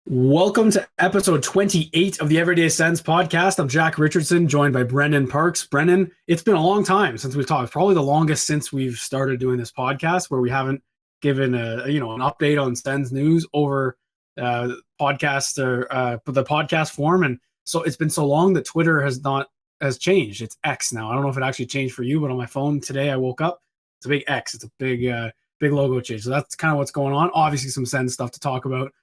Welcome to episode 28 of the Everyday Sens podcast. I'm Jack Richardson, joined by Brennan Parks. Brennan, it's been a long time since we've talked. Probably the longest since we've started doing this podcast, where we haven't given an update on Sens news over podcast or the podcast form. And so it's been so long that Twitter has changed. It's X now. I don't know if it actually changed for you, but on my phone today, I woke up. It's a big X. It's a big logo change. So that's kind of what's going on. Obviously, some Sens stuff to talk about.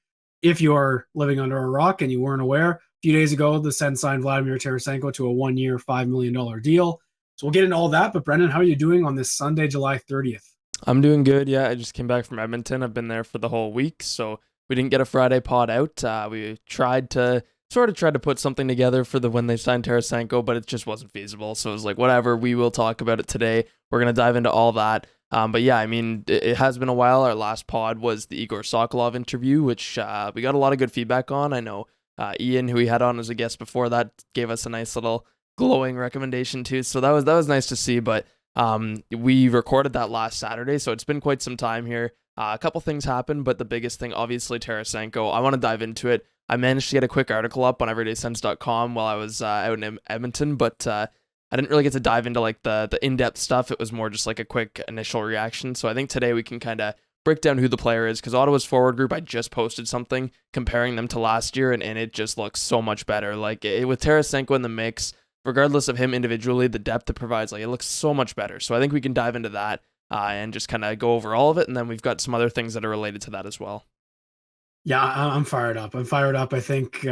If you are living under a rock and you weren't aware, a few days ago, the Sens signed Vladimir Tarasenko to a 1-year, $5 million deal. So we'll get into all that. But Brendan, how are you doing on this Sunday, July 30th? I'm doing good. Yeah, I just came back from Edmonton. I've been there for the whole week, so we didn't get a Friday pod out. We tried to put something together for the when they signed Tarasenko, but it just wasn't feasible. So it was like, whatever, we will talk about it today. We're going to dive into all that. But yeah, I mean, it has been a while. Our last pod was the Igor Sokolov interview, which we got a lot of good feedback on. I know Ian, who we had on as a guest before that, gave us a nice little glowing recommendation too. So that was nice to see. But we recorded that last Saturday, so it's been quite some time here. A couple things happened, but the biggest thing, obviously, Tarasenko. I want to dive into it. I managed to get a quick article up on everydaysens.com while I was out in Edmonton, but I didn't really get to dive into like the in-depth stuff. It was more just like a quick initial reaction. So I think today we can kind of break down who the player is, because Ottawa's forward group, I just posted something comparing them to last year, and it just looks so much better. Like with Tarasenko in the mix, regardless of him individually, the depth it provides, like it looks so much better. So I think we can dive into that and just kind of go over all of it. And then we've got some other things that are related to that as well. Yeah, I'm fired up. I think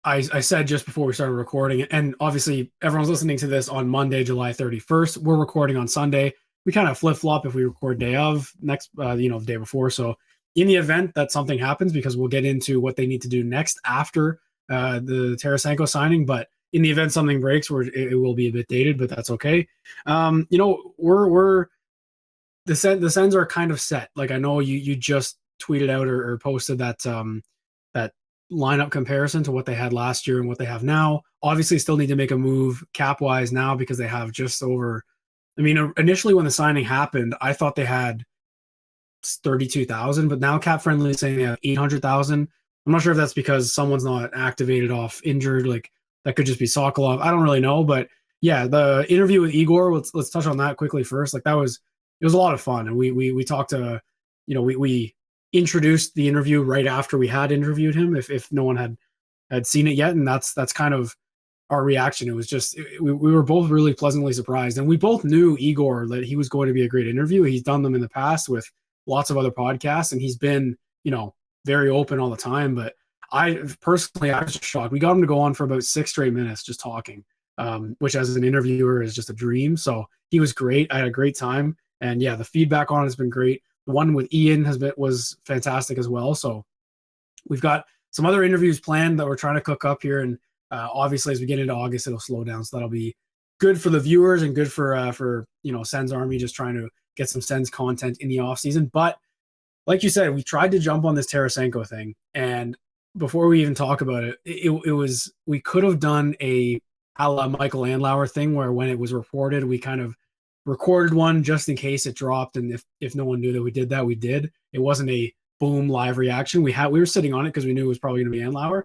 I said just before we started recording, and obviously everyone's listening to this on Monday, July 31st. We're recording on Sunday. We kind of flip-flop if we record day of next, the day before. So in the event that something happens, because we'll get into what they need to do next after the Tarasenko signing, but in the event something breaks, it will be a bit dated, but that's okay. We're the Sens are kind of set. Like I know you just tweeted out or posted that that lineup comparison to what they had last year and what they have now. Obviously, still need to make a move cap wise now because they have just over. I mean, initially when the signing happened, I thought they had 32,000, but now cap friendly is saying they have 800,000. I'm not sure if that's because someone's not activated off injured. Like that could just be Sokolov. I don't really know, but yeah, the interview with Igor. Let's touch on that quickly first. Like it was a lot of fun, and we talked to, we introduced the interview right after we had interviewed him, if no one had seen it yet, and that's kind of our reaction. It was just we were both really pleasantly surprised, and we both knew Igor that he was going to be a great interview. He's done them in the past with lots of other podcasts, and he's been very open all the time. But I was just shocked. We got him to go on for about 6 straight minutes just talking, which as an interviewer is just a dream. So he was great. I had a great time, and yeah, the feedback on it has been great. The one with Ian was fantastic as well. So we've got some other interviews planned that we're trying to cook up here, and obviously as we get into August, it'll slow down. So that'll be good for the viewers and good for Sens Army, just trying to get some Sens content in the off season. But like you said, we tried to jump on this Tarasenko thing, and before we even talk about it, it was we could have done a la Michael Andlauer thing where when it was reported, we kind of recorded one just in case it dropped, and if no one knew that we did that, we did. It wasn't a boom live reaction. We were sitting on it because we knew it was probably going to be Andlauer.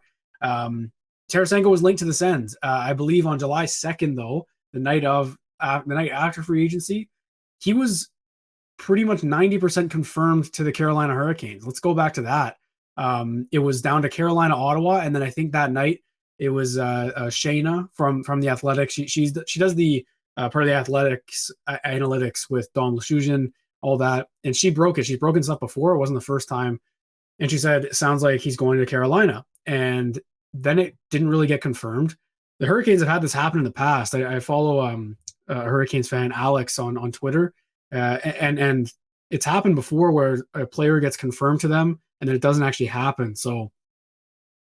Tarasenko was linked to the Sens, I believe, on July 2nd, though, the night after free agency. He was pretty much 90% confirmed to the Carolina Hurricanes. Let's go back to that. It was down to Carolina, Ottawa, and then I think that night it was Shayna from the Athletics. She does the part of the Athletics analytics with Don Luszczyszyn, all that, and she broke it. She's broken stuff before. It wasn't the first time, and she said it sounds like he's going to Carolina, and then it didn't really get confirmed. The Hurricanes have had this happen in the past. I follow a Hurricanes fan, Alex, on Twitter, and it's happened before where a player gets confirmed to them and then it doesn't actually happen. So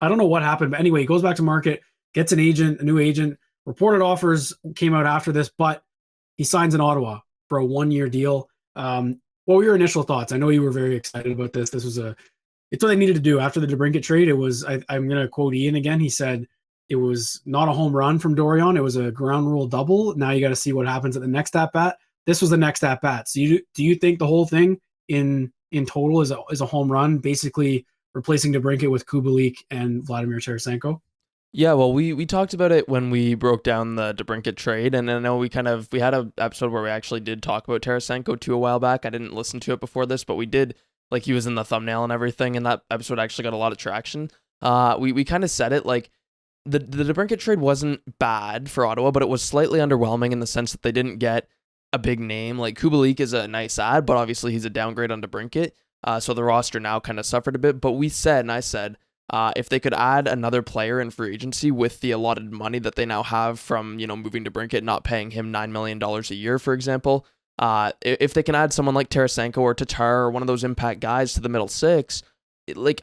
I don't know what happened, but anyway, he goes back to market, gets a new agent. Reported offers came out after this, but he signs in Ottawa for a 1-year deal. What were your initial thoughts? I know you were very excited about this. It's what they needed to do after the DeBrincat trade. It was, I'm going to quote Ian again. He said it was not a home run from Dorion. It was a ground rule double. Now you got to see what happens at the next at bat. This was the next at bat. So do you think the whole thing in total is a home run? Basically, replacing DeBrincat with Kubalik and Vladimir Tarasenko? Yeah, well, we talked about it when we broke down the DeBrincat trade, and I know we had an episode where we actually did talk about Tarasenko too a while back. I didn't listen to it before this, but we did, like, he was in the thumbnail and everything, and that episode actually got a lot of traction. We kind of said it, like, the DeBrincat trade wasn't bad for Ottawa, but it was slightly underwhelming in the sense that they didn't get a big name. Like, Kubalik is a nice ad, but obviously he's a downgrade on DeBrincat, so the roster now kind of suffered a bit. But we said, and I said, if they could add another player in free agency with the allotted money that they now have from, moving to DeBrincat, not paying him $9 million a year, for example, if they can add someone like Tarasenko or Tatar or one of those impact guys to the middle six,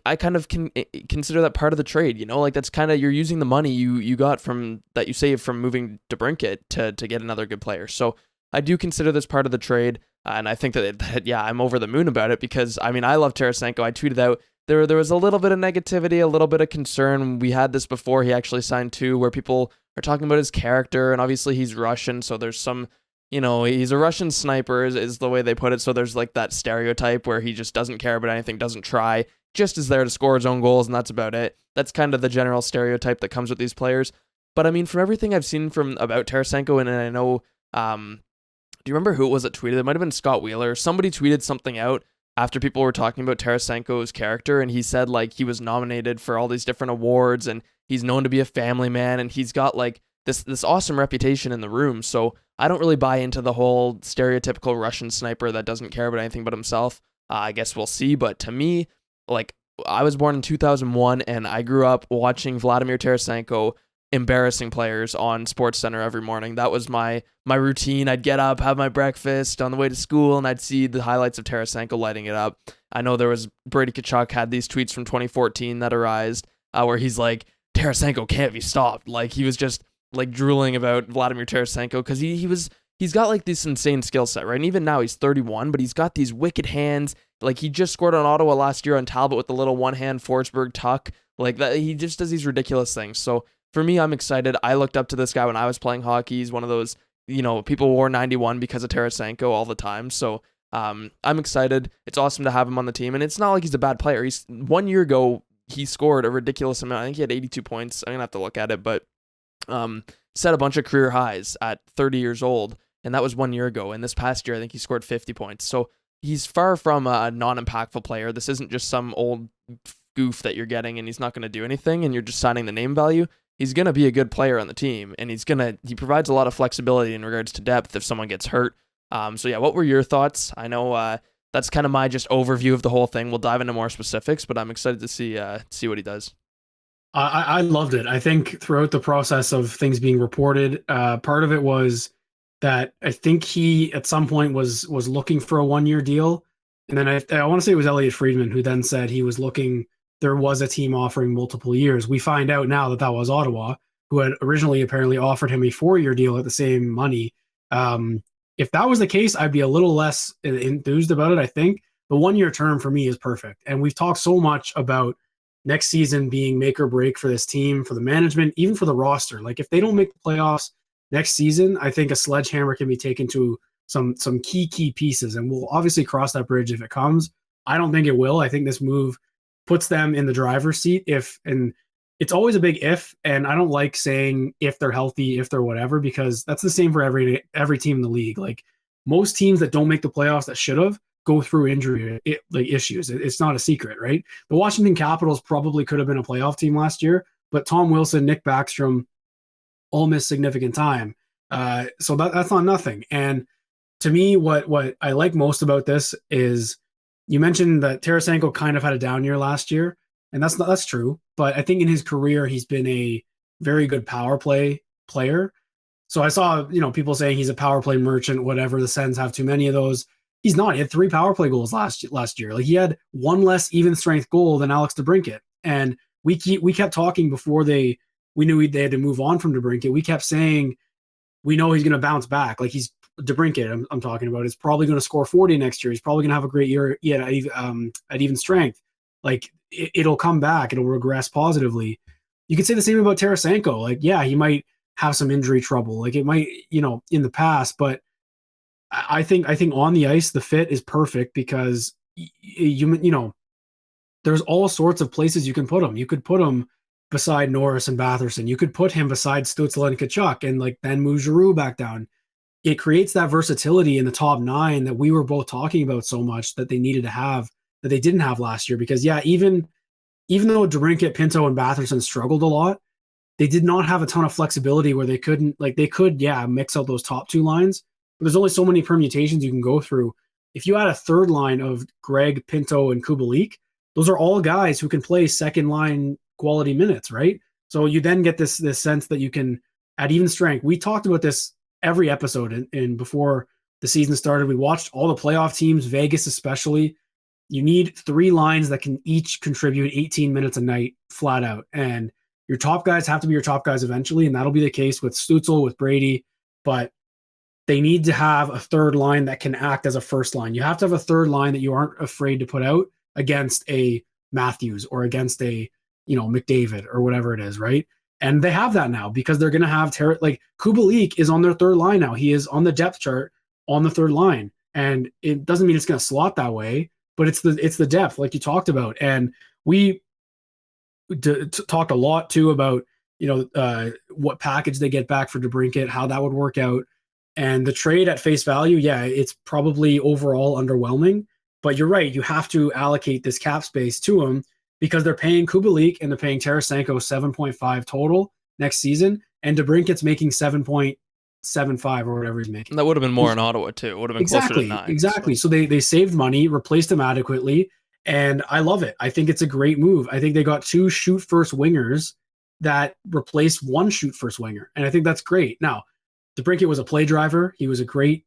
I kind of can consider that part of the trade, like that's kind of, you're using the money you got from that you saved from moving to DeBrincat to get another good player. So I do consider this part of the trade, and I think that I'm over the moon about it because, I love Tarasenko. I tweeted out, there was a little bit of negativity, a little bit of concern. We had this before he actually signed too, where people are talking about his character, and obviously he's Russian, so there's some, he's a Russian sniper is the way they put it, so there's like that stereotype where he just doesn't care about anything, doesn't try, just is there to score his own goals, and that's about it. That's kind of the general stereotype that comes with these players. But from everything I've seen about Tarasenko, and I know, do you remember who it was that tweeted? It might have been Scott Wheeler. Somebody tweeted something out after people were talking about Tarasenko's character, and he said like he was nominated for all these different awards, and he's known to be a family man, and he's got like this awesome reputation in the room. So I don't really buy into the whole stereotypical Russian sniper that doesn't care about anything but himself. I guess we'll see, but to me, like, I was born in 2001, and I grew up watching Vladimir Tarasenko embarrassing players on SportsCenter every morning. That was my routine. I'd get up, have my breakfast on the way to school, and I'd see the highlights of Tarasenko lighting it up. I know there was Brady Tkachuk had these tweets from 2014 that arised where he's like, Tarasenko can't be stopped. Like, he was just like drooling about Vladimir Tarasenko because he's got like this insane skill set, right? And even now he's 31, but he's got these wicked hands. Like, he just scored on Ottawa last year on Talbot with the little one-hand Forsberg tuck. Like, that, he just does these ridiculous things. So for me, I'm excited. I looked up to this guy when I was playing hockey. He's one of those, people wore 91 because of Tarasenko all the time. So I'm excited. It's awesome to have him on the team. And it's not like he's a bad player. 1 year ago, he scored a ridiculous amount. I think he had 82 points. I'm going to have to look at it, but set a bunch of career highs at 30 years old. And that was 1 year ago. And this past year, I think he scored 50 points. So he's far from a non-impactful player. This isn't just some old goof that you're getting and he's not going to do anything and you're just signing the name value. He's going to be a good player on the team, and he provides a lot of flexibility in regards to depth if someone gets hurt. So yeah, what were your thoughts? I know that's kind of my just overview of the whole thing. We'll dive into more specifics, but I'm excited to see what he does. I loved it. I think throughout the process of things being reported, part of it was that I think he at some point was looking for a 1 year deal, and then I want to say it was Elliot Friedman who then said he was looking. There was a team offering multiple years. We find out now that was Ottawa, who had originally apparently offered him a 4 year deal at the same money. If that was the case, I'd be a little less enthused about it. I think the 1 year term for me is perfect. And we've talked so much about next season being make or break for this team, for the management, even for the roster. Like, if they don't make the playoffs next season, I think a sledgehammer can be taken to some key pieces. And we'll obviously cross that bridge if it comes. I don't think it will. I think this move puts them in the driver's seat and it's always a big if, and I don't like saying if they're healthy, if they're whatever, because that's the same for every team in the league. Like, most teams that don't make the playoffs that should have go through injury issues. It's not a secret, right? The Washington Capitals probably could have been a playoff team last year, but Tom Wilson, Nick Backstrom all missed significant time. So that's not nothing. And to me, what I like most about this is, you mentioned that Tarasenko kind of had a down year last year, and that's true. But I think in his career, he's been a very good power play player. So I saw, people saying he's a power play merchant, whatever. The Sens have too many of those. He's not. He had 3 power play goals last year. Like, he had one less even strength goal than Alex DeBrincat. And we kept talking before we knew they had to move on from DeBrincat. We kept saying, we know he's going to bounce back. Like, he's DeBrincat, I'm talking about, is probably going to score 40 next year. He's probably going to have a great year at even strength. Like, it'll come back. It'll regress positively. You could say the same about Tarasenko. Like, yeah, he might have some injury trouble. Like, it might, in the past, but I think on the ice, the fit is perfect because the there's all sorts of places you can put him. You could put him beside Norris and Batherson. You could put him beside Stützle and Kachuk and like then move Giroux back down. It creates that versatility in the top nine that we were both talking about so much that they needed to have that they didn't have last year. Because yeah, even though DeBrincat, Pinto, and Batherson struggled a lot, they did not have a ton of flexibility where they could mix out those top two lines. But there's only so many permutations you can go through. If you add a third line of Greg, Pinto, and Kubalik, those are all guys who can play second line quality minutes, right? So you then get this sense that you can add even strength. We talked about this every episode and before the season started. We watched all the playoff teams, Vegas especially. You need three lines that can each contribute 18 minutes a night flat out. And your top guys have to be your top guys eventually, and that'll be the case with Stützle, with Brady, but they need to have a third line that can act as a first line. You have to have a third line that you aren't afraid to put out against a Matthews or against a, McDavid or whatever it is, right? And they have that now because they're going to have like Kubalik is on their third line now. He is on the depth chart on the third line, and it doesn't mean it's going to slot that way, but it's the depth like you talked about. And we talked a lot too about what package they get back for DeBrincat, how that would work out. And the trade at face value, yeah, it's probably overall underwhelming, but you're right. You have to allocate this cap space to him because they're paying Kubalik and they're paying Tarasenko 7.5 total next season, and DeBrincat's making 7.75 or whatever he's making. That would have been more in Ottawa too. It would have been closer to 9. Exactly. So they saved money, replaced him adequately, and I love it. I think it's a great move. I think they got 2 shoot first wingers that replaced 1 shoot first winger, and I think that's great. Now, DeBrincat was a play driver. He was a great,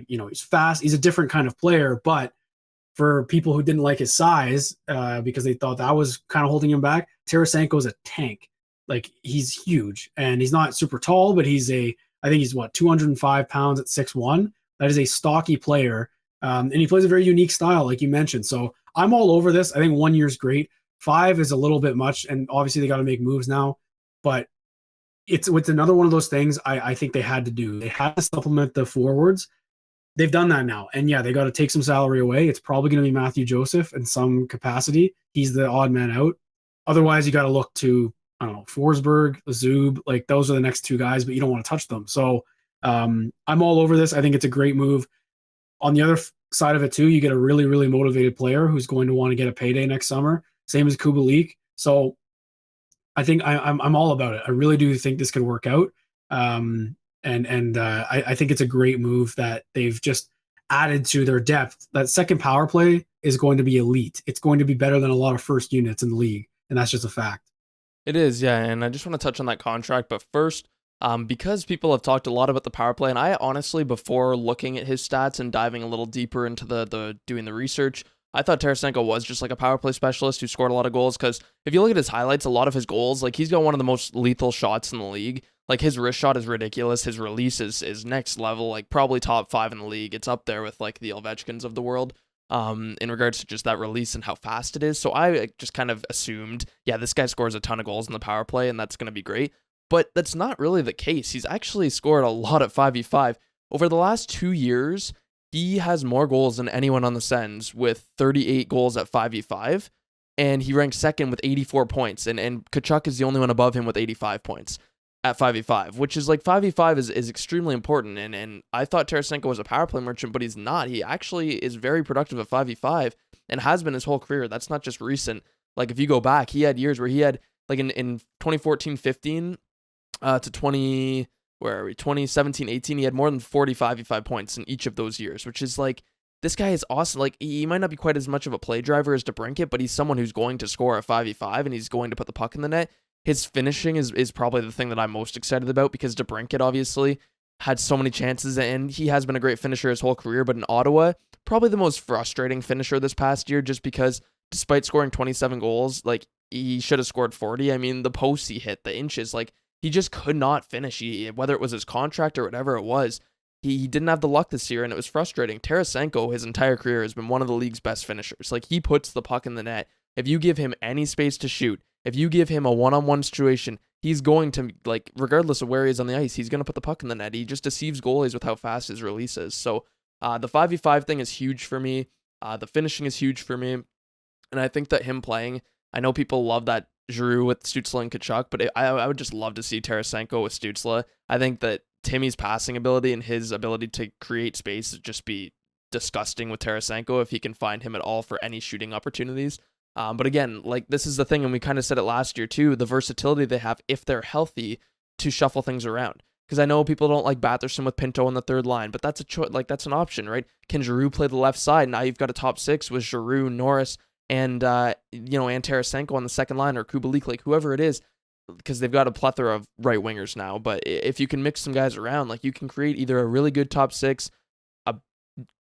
he's fast. He's a different kind of player, but for people who didn't like his size because they thought that was kind of holding him back, Tarasenko's a tank. Like, he's huge, and he's not super tall, but I think he's 205 pounds at 6'1". That is a stocky player, and he plays a very unique style, like you mentioned. So I'm all over this. I think 1 year is great. 5 is a little bit much, and obviously they got to make moves now, but it's another one of those things I think they had to do. They had to supplement the forwards. They've done that now. And yeah, they got to take some salary away. It's probably going to be Matthew Joseph in some capacity. He's the odd man out. Otherwise, you got to look to, I don't know, Forsberg, Zub. Like, those are the next 2 guys, but you don't want to touch them. So I'm all over this. I think it's a great move. On the other side of it too, you get a really, really motivated player who's going to want to get a payday next summer. Same as Kubalik. So I think I'm all about it. I really do think this could work out. I think it's a great move that they've just added to their depth. That second power play is going to be elite. It's going to be better than a lot of first units in the league, and that's just a fact. It is, yeah, and I just want to touch on that contract, but first, because people have talked a lot about the power play, and I honestly, before looking at his stats and diving a little deeper into the doing the research, I thought Tarasenko was just like a power play specialist who scored a lot of goals, because if you look at his highlights, a lot of his goals, like, he's got one of the most lethal shots in the league. Like, his wrist shot is ridiculous. His release is next level, like, probably top 5 in the league. It's up there with, like, the Ovechkins of the world in regards to just that release and how fast it is. So I just kind of assumed, yeah, this guy scores a ton of goals in the power play, and that's going to be great. But that's not really the case. He's actually scored a lot at 5v5. Over the last 2 years, he has more goals than anyone on the Sens with 38 goals at 5v5, and he ranks second with 84 points, and Kachuk is the only one above him with 85 points at 5v5, which is like 5v5 is extremely important, and I thought Tarasenko was a power play merchant, but he's not. He actually is very productive at 5v5 and has been his whole career. That's not just recent. Like, if you go back, he had years where he had, like, in 2014-15 to 2017-18, he had more than 40 5v5 points in each of those years, which is like, this guy is awesome. Like, he might not be quite as much of a play driver as DeBrincat, but he's someone who's going to score a 5v5 and he's going to put the puck in the net. His finishing is probably the thing that I'm most excited about, because DeBrincat obviously had so many chances and he has been a great finisher his whole career, but in Ottawa, probably the most frustrating finisher this past year, just because despite scoring 27 goals, like, he should have scored 40. I mean, the posts he hit, the inches, like, he just could not finish. Whether it was his contract or whatever it was, he didn't have the luck this year, and it was frustrating. Tarasenko, his entire career, has been one of the league's best finishers. Like, he puts the puck in the net. If you give him any space to shoot, if you give him a one-on-one situation, he's going to, like, regardless of where he is on the ice, he's going to put the puck in the net. He just deceives goalies with how fast his release is. So the 5v5 thing is huge for me. The finishing is huge for me. And I think that him playing, I know people love that Giroux with Stützle and Kachuk, but I would just love to see Tarasenko with Stützle. I think that Timmy's passing ability and his ability to create space would just be disgusting with Tarasenko if he can find him at all for any shooting opportunities. But again, like this is the thing, and we kind of said it last year too, the versatility they have if they're healthy to shuffle things around. Because I know people don't like Batherson with Pinto on the third line, but that's a choice. Like that's an option, right? Can Giroux play the left side? Now you've got a top six with Giroux, Norris, and and Tarasenko on the second line, or Kubalik, like whoever it is, because they've got a plethora of right wingers now. But if you can mix some guys around, like you can create either a really good top six, a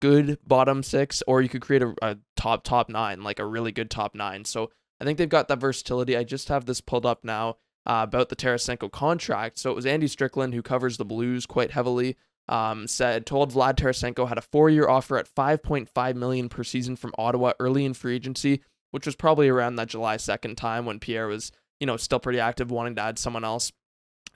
good bottom six, or you could create a top nine, like a really good top nine. So I think they've got that versatility. I just have this pulled up now about the Tarasenko contract. So it was Andy Strickland, who covers the Blues quite heavily, told Vlad Tarasenko had a 4-year offer at $5.5 million per season from Ottawa early in free agency, which was probably around that July 2nd time when Pierre was, still pretty active, wanting to add someone else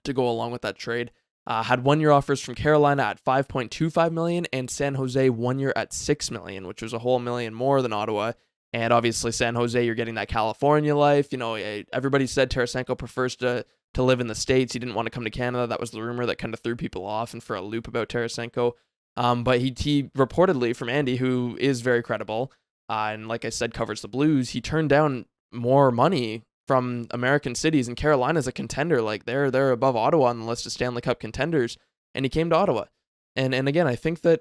to go along with that trade. Had 1-year offers from Carolina at $5.25 million and San Jose 1 year at $6 million, which was a whole million more than Ottawa. And obviously San Jose, you're getting that California life. Everybody said Tarasenko prefers to live in the States. He didn't want to come to Canada. That was the rumor that kind of threw people off and for a loop about Tarasenko. But he reportedly, from Andy, who is very credible, and like I said, covers the Blues, he turned down more money from American cities, and Carolina's a contender. Like they're above Ottawa on the list of Stanley Cup contenders, and he came to Ottawa. And again, I think that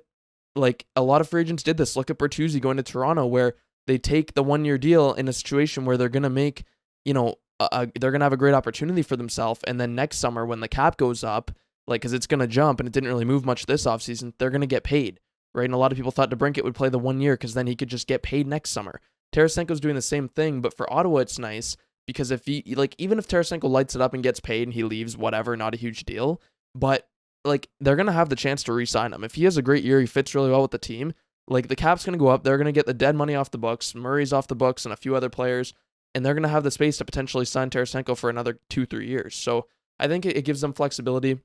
like a lot of free agents did this. Look at Bertuzzi going to Toronto, where they take the 1-year deal in a situation where they're going to make, they're going to have a great opportunity for themselves. And then next summer when the cap goes up, like, because it's going to jump and it didn't really move much this offseason, they're going to get paid, right? And a lot of people thought DeBrincat would play the 1 year because then he could just get paid next summer. Tarasenko's doing the same thing, but for Ottawa, it's nice because if he, like, even if Tarasenko lights it up and gets paid and he leaves, whatever, not a huge deal, but like, they're going to have the chance to re-sign him. If he has a great year, he fits really well with the team, like the cap's going to go up, they're going to get the dead money off the books, Murray's off the books, and a few other players, and they're going to have the space to potentially sign Tarasenko for another 2-3 years. So I think it gives them flexibility.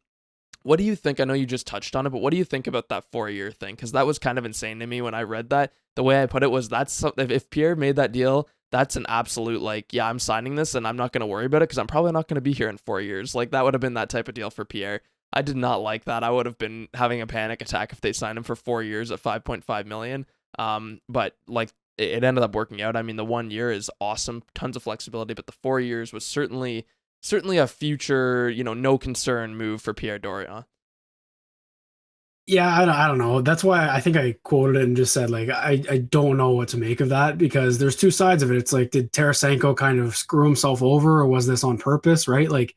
What do you think? I know you just touched on it, but what do you think about that 4-year thing? Because that was kind of insane to me when I read that. The way I put it was that's something, if Pierre made that deal, that's an absolute, like, yeah, I'm signing this and I'm not going to worry about it because I'm probably not going to be here in 4 years. Like, that would have been that type of deal for Pierre. I did not like that. I would have been having a panic attack if they signed him for 4 years at $5.5 million. But like it ended up working out. I mean, the 1 year is awesome, tons of flexibility, but the 4 years was certainly a future, no concern move for Pierre Dorion. Yeah, I don't know. That's why I think I quoted it and just said, like, I don't know what to make of that because there's two sides of it. It's like, did Tarasenko kind of screw himself over or was this on purpose, right? Like,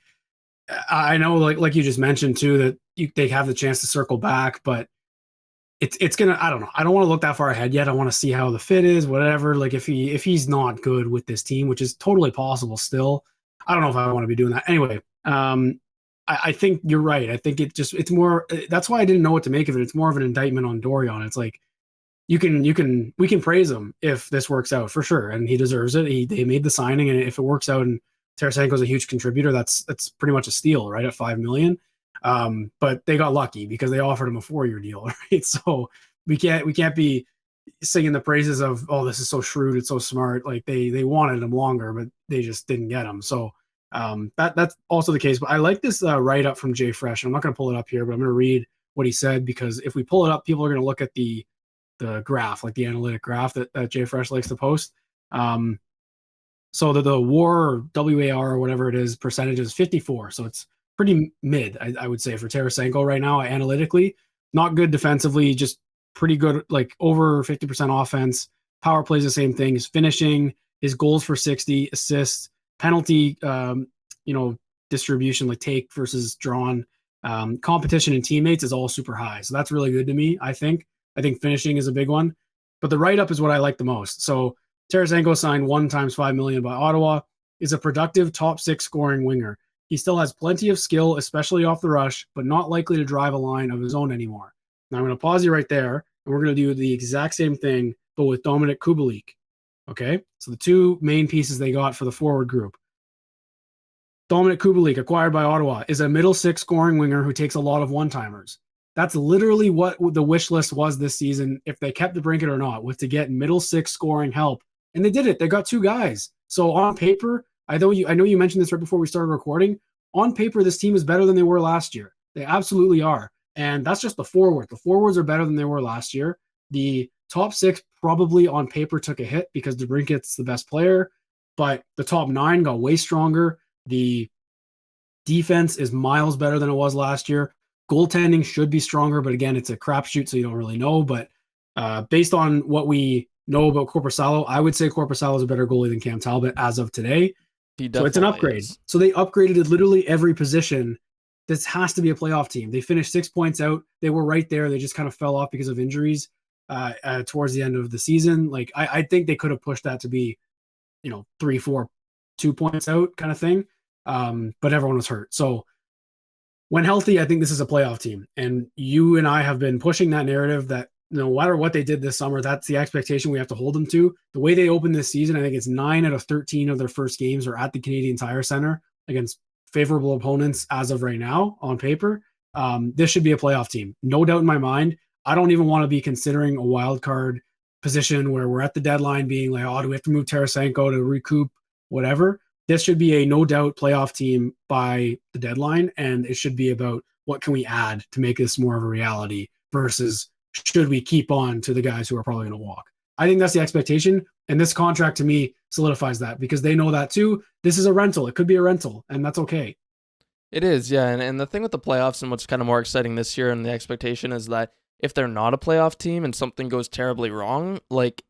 I know, like you just mentioned too, that they have the chance to circle back, but it's gonna. I don't know. I don't want to look that far ahead yet. I want to see how the fit is, whatever. Like if he's not good with this team, which is totally possible still, I don't know if I want to be doing that. Anyway, I think you're right. I think it's more. That's why I didn't know what to make of it. It's more of an indictment on Dorion. It's like we can praise him if this works out for sure, and he deserves it. They made the signing, and if it works out and Tarasenko's a huge contributor, that's pretty much a steal, right? At $5 million. But they got lucky because they offered him a 4-year deal, right? So we can't be singing the praises of, oh, this is so shrewd, it's so smart. Like they wanted him longer, but they just didn't get him. So that's also the case. But I like this write up from Jay Fresh. I'm not going to pull it up here, but I'm going to read what he said because if we pull it up, people are going to look at the graph, like the analytic graph that Jay Fresh likes to post. So the WAR or WAR or whatever it is percentage is 54. So it's pretty mid, I would say, for Tarasenko right now. Analytically, not good defensively, just pretty good, like over 50% offense. Power plays the same thing. His finishing, his goals for 60, assists, penalty, distribution, like take versus drawn, competition and teammates is all super high. So that's really good to me. I think finishing is a big one, but the write up is what I like the most. So Tarasenko signed 1 times $5 million by Ottawa, is a productive top 6 scoring winger. He still has plenty of skill, especially off the rush, but not likely to drive a line of his own anymore. Now I'm going to pause you right there, and we're going to do the exact same thing, but with Dominik Kubalik. Okay? So the two main pieces they got for the forward group. Dominik Kubalik, acquired by Ottawa, is a middle 6 scoring winger who takes a lot of one-timers. That's literally what the wish list was this season, if they kept DeBrincat or not, was to get middle 6 scoring help and they did it. They got two guys. So on paper, I know you mentioned this right before we started recording. On paper, this team is better than they were last year. They absolutely are. And that's just the forward. The forwards are better than they were last year. The top six probably on paper took a hit because DeBrincat's the best player, but the top nine got way stronger. The defense is miles better than it was last year. Goaltending should be stronger, but again, it's a crapshoot, so you don't really know. But based on what we know about Korpisalo, I would say Korpisalo is a better goalie than Cam Talbot as of today. So it's an upgrade. Is. So they upgraded literally every position. This has to be a playoff team. They finished 6 points out. They were right there. They just kind of fell off because of injuries towards the end of the season. Like I think they could have pushed that to be, 3, 4, 2 points out kind of thing. But everyone was hurt. So when healthy, I think this is a playoff team. And you and I have been pushing that narrative that no matter what they did this summer, that's the expectation we have to hold them to. The way they opened this season, I think it's 9 out of 13 of their first games are at the Canadian Tire Center against favorable opponents as of right now on paper. This should be a playoff team. No doubt in my mind. I don't even want to be considering a wild card position where we're at the deadline being like, oh, do we have to move Tarasenko to recoup whatever? This should be a no doubt playoff team by the deadline. And it should be about what can we add to make this more of a reality versus should we keep on to the guys who are probably going to walk. I think that's the expectation. And this contract to me solidifies that because they know that too. This is a rental. It could be a rental and that's okay. It is, yeah. And the thing with the playoffs and what's kind of more exciting this year and the expectation is that if they're not a playoff team and something goes terribly wrong, like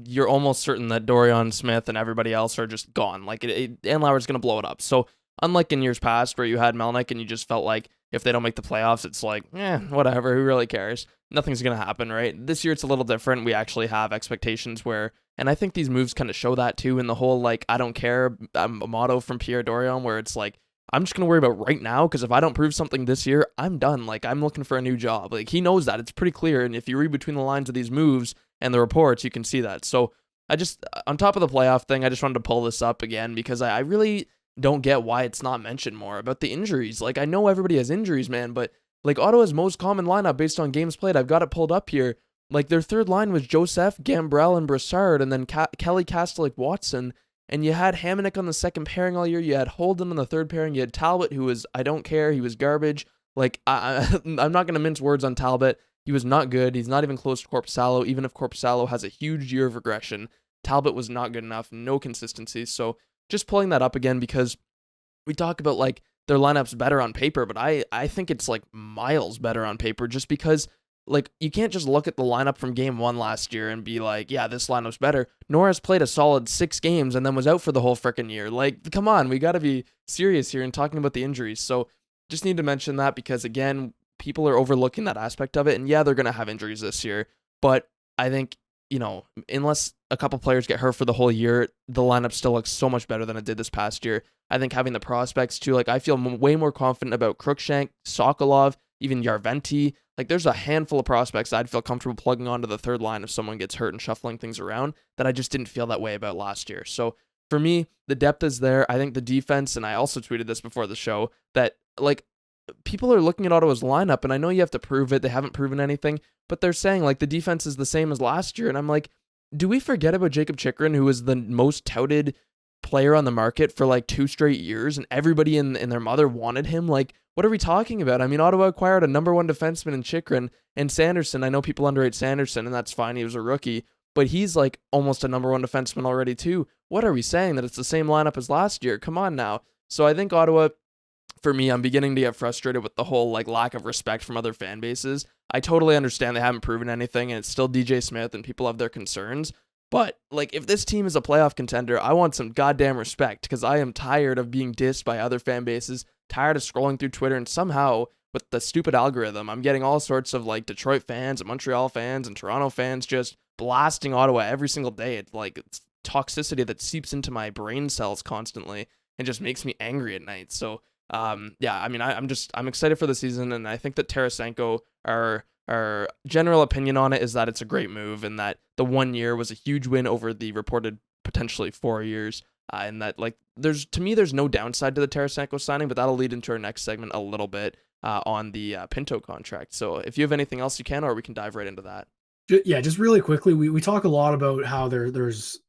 you're almost certain that Dorian Smith and everybody else are just gone. Like Andlauer's going to blow it up. So unlike in years past where you had Melnyk and you just felt like if they don't make the playoffs, it's like, whatever, who really cares? Nothing's going to happen, right? This year it's a little different. We actually have expectations where, and I think these moves kind of show that too in the whole, like, I don't care motto from Pierre Dorion where it's like, I'm just going to worry about right now because if I don't prove something this year, I'm done. Like, I'm looking for a new job. Like, he knows that. It's pretty clear. And if you read between the lines of these moves and the reports, you can see that. So I just, on top of the playoff thing, I just wanted to pull this up again because I really don't get why it's not mentioned more about the injuries. Like, I know everybody has injuries, man, but like Ottawa's most common lineup based on games played, I've got it pulled up here. Like, their third line was Joseph, Gambrell, and Brassard, and then Kelly Kastelik Watson. And you had Hamonic on the second pairing all year. You had Holden on the third pairing. You had Talbot, who was, I don't care. He was garbage. Like, I'm not going to mince words on Talbot. He was not good. He's not even close to Korpisalo. Even if Korpisalo has a huge year of regression, Talbot was not good enough. No consistency. So just pulling that up again because we talk about, like, their lineup's better on paper, but I think it's, like, miles better on paper just because, like, you can't just look at the lineup from game one last year and be like, yeah, this lineup's better. Norris played a solid 6 games and then was out for the whole freaking year. Like, come on, we got to be serious here in talking about the injuries. So just need to mention that because, again, people are overlooking that aspect of it. And yeah, they're going to have injuries this year. But I think, unless a couple players get hurt for the whole year, the lineup still looks so much better than it did this past year. I think having the prospects too, like, I feel way more confident about Crookshank, Sokolov, even Yarventi. Like, there's a handful of prospects I'd feel comfortable plugging onto the third line if someone gets hurt and shuffling things around that I just didn't feel that way about last year. So for me, the depth is there. I think the defense, and I also tweeted this before the show, that, like, people are looking at Ottawa's lineup, and I know you have to prove it. They haven't proven anything, but they're saying, like, the defense is the same as last year. And I'm like, do we forget about Jacob Chychrun, who was the most touted player on the market for like 2 straight years, and everybody in their mother wanted him? Like, what are we talking about? I mean, Ottawa acquired a number 1 defenseman in Chychrun, and Sanderson. I know people underrate Sanderson, and that's fine. He was a rookie, but he's like almost a number 1 defenseman already too. What are we saying? That it's the same lineup as last year? Come on now. So I think Ottawa, for me, I'm beginning to get frustrated with the whole, like, lack of respect from other fan bases. I totally understand they haven't proven anything, and it's still DJ Smith, and people have their concerns. But, like, if this team is a playoff contender, I want some goddamn respect because I am tired of being dissed by other fan bases, tired of scrolling through Twitter, and somehow, with the stupid algorithm, I'm getting all sorts of, like, Detroit fans and Montreal fans and Toronto fans just blasting Ottawa every single day. It's toxicity that seeps into my brain cells constantly and just makes me angry at night. So, yeah, I mean, I'm excited for the season, and I think that Tarasenko, our general opinion on it is that it's a great move and that the 1 year was a huge win over the reported potentially 4 years. And that, like, there's no downside to the Tarasenko signing, but that'll lead into our next segment a little bit on the Pinto contract. So if you have anything else, you can, or we can dive right into that. Yeah, just really quickly, we talk a lot about how there's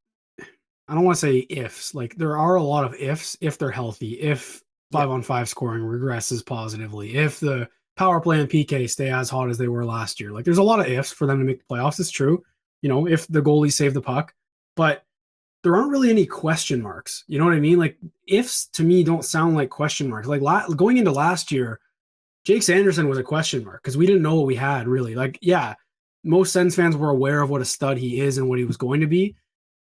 I don't want to say ifs. Like there are a lot of ifs if they're healthy, if Yeah. 5-on-5 scoring regresses positively, if the power play and PK stay as hot as they were last year. Like there's a lot of ifs for them to make the playoffs. It's true. If the goalies save the puck, but there aren't really any question marks. You know what I mean? Like ifs to me don't sound like question marks. Like going into last year, Jake Sanderson was a question mark because we didn't know what we had really. Like, yeah, most Sens fans were aware of what a stud he is and what he was going to be,